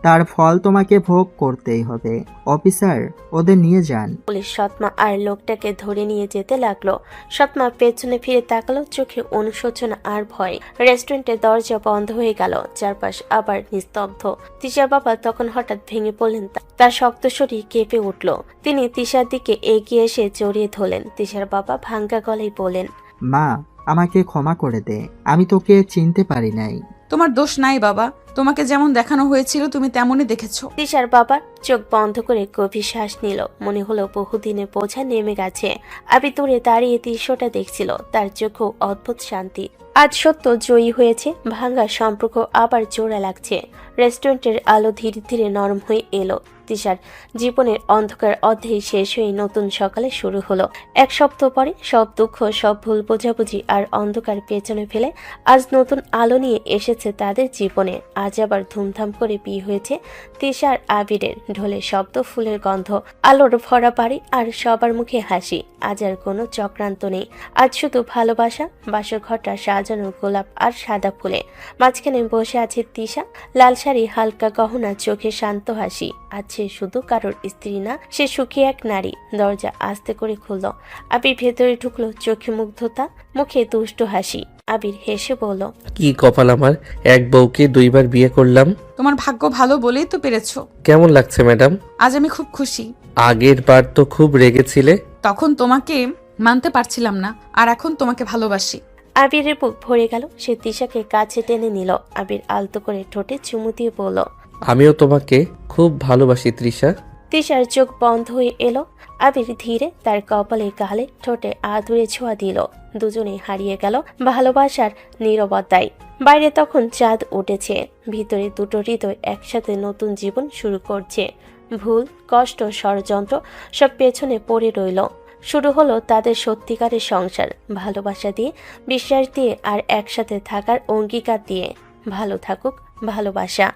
তার ফল তোমাকে ভোগ করতেই হবে। অফিসার, ওদের নিয়ে যান। পুলিশ সৎমা আর লোকটাকে ধরে নিয়ে যেতে লাগলো। সৎমা পেছনে ফিরে তাকালো, চোখে অনুশোচনা আর ভয়। রেস্টুরেন্টের দরজা বন্ধ হয়ে গেল, চারপাশ আবার নিস্তব্ধ। তিশার বাবা তখন হঠাৎ ভেঙে পড়লেন, তার শক্ত শরীর কেঁপে উঠল। তিনি তিশার দিকে এগিয়ে এসে জড়িয়ে ধরলেন। তিশার বাবা ভাঙ্গা গলায় বলেন, মা, আমাকে ক্ষমা করে দে, আমি তোকে চিনতে পারি নাই। তোমার দোষ নাই বাবা, তোমাকে যেমন দেখানো হয়েছিল তুমি তেমনই দেখেছো। তিশার বাবা চোখ বন্ধ করে গভীর শ্বাস নিল। মনে হলো বহুদিনের বোঝা নেমে গেছে। আবি দূরে দাঁড়িয়ে দৃশ্যটা দেখছিল, তার চোখেও অদ্ভুত শান্তি। আজ সত্য জয়ী হয়েছে, ভাঙ্গা সম্পর্ক আবার জোড়া লাগছে। রেস্টুরেন্টের আলো ধীরে ধীরে নরম হয়ে এলো। তিশার জীবনের অন্ধকার অধ্যায় শেষ হয়ে নতুন সকালে শুরু হলো। এক সপ্তাহ পরে সব দুঃখ, সব ভুল বোঝাবুঝি আর অন্ধকার পেছনে ফেলে আজ নতুন আলো নিয়ে এসেছে তাদের জীবনে। আজ আবার ধুমধাম করে বিয়ে হয়েছে তিশার আবিরের। ঢোলের শব্দ, ফুলের গন্ধ, আলোর ভরা বাড়ি আর সবার মুখে হাসি। আজ আর কোনো চক্রান্ত নেই, আজ শুধু ভালোবাসা। বাসর ঘরটা সাজানো গোলাপ আর সাদা ফুলে। মাঝখানে বসে আছে তিশা, লাল শাড়ি, হালকা গহনা, চোখে শান্ত হাসি। আজ সে শুধু কারোর স্ত্রী না, সে সুখী এক নারী। দরজা আস্তে করে খুলল। আবির ভেতরে ঢুকলো, চোখে মুগ্ধতা, মুখে দুষ্ট হাসি। আবির হেসে বলল, কি কপাল আমার, এক বউকে দুইবার বিয়ে করলাম। তোমার ভাগ্য ভালো বলেই তো পেরেছো। কেমন লাগছে ম্যাডাম? আজ আমি খুব খুশি। আগের বার তো খুব রেগেছিলে। তখন তোমাকে মানতে পারছিলাম না, আর এখন তোমাকে ভালোবাসি। আবিরের বুক ভরে গেল। সে তিশাকে কাছে টেনে নিল। আবির আলতো করে ঠোঁটে চুমু দিয়ে বলল, আমিও তোমাকে খুব ভালোবাসি তৃষা। তিশার চোখ বন্ধ হয়ে এলো। আবির ধীরে তার কপালে, গালে, ঠোঁটে আদুরে ছোঁয়া দিল। দুজনে হারিয়ে গেল ভালোবাসার নীরবতায়। বাইরে তখন চাঁদ উঠেছে। ভিতরে দুটো হৃদয় একসাথে নতুন জীবন শুরু করছে। ভুল, কষ্ট, ষড়যন্ত্র সব পেছনে পড়ে রইল। শুরু হলো তাদের সত্যিকারের সংসার, ভালোবাসা দিয়ে, বিশ্বাস দিয়ে আর একসাথে থাকার অঙ্গীকার দিয়ে। ভালো থাকুক ভালোবাসা।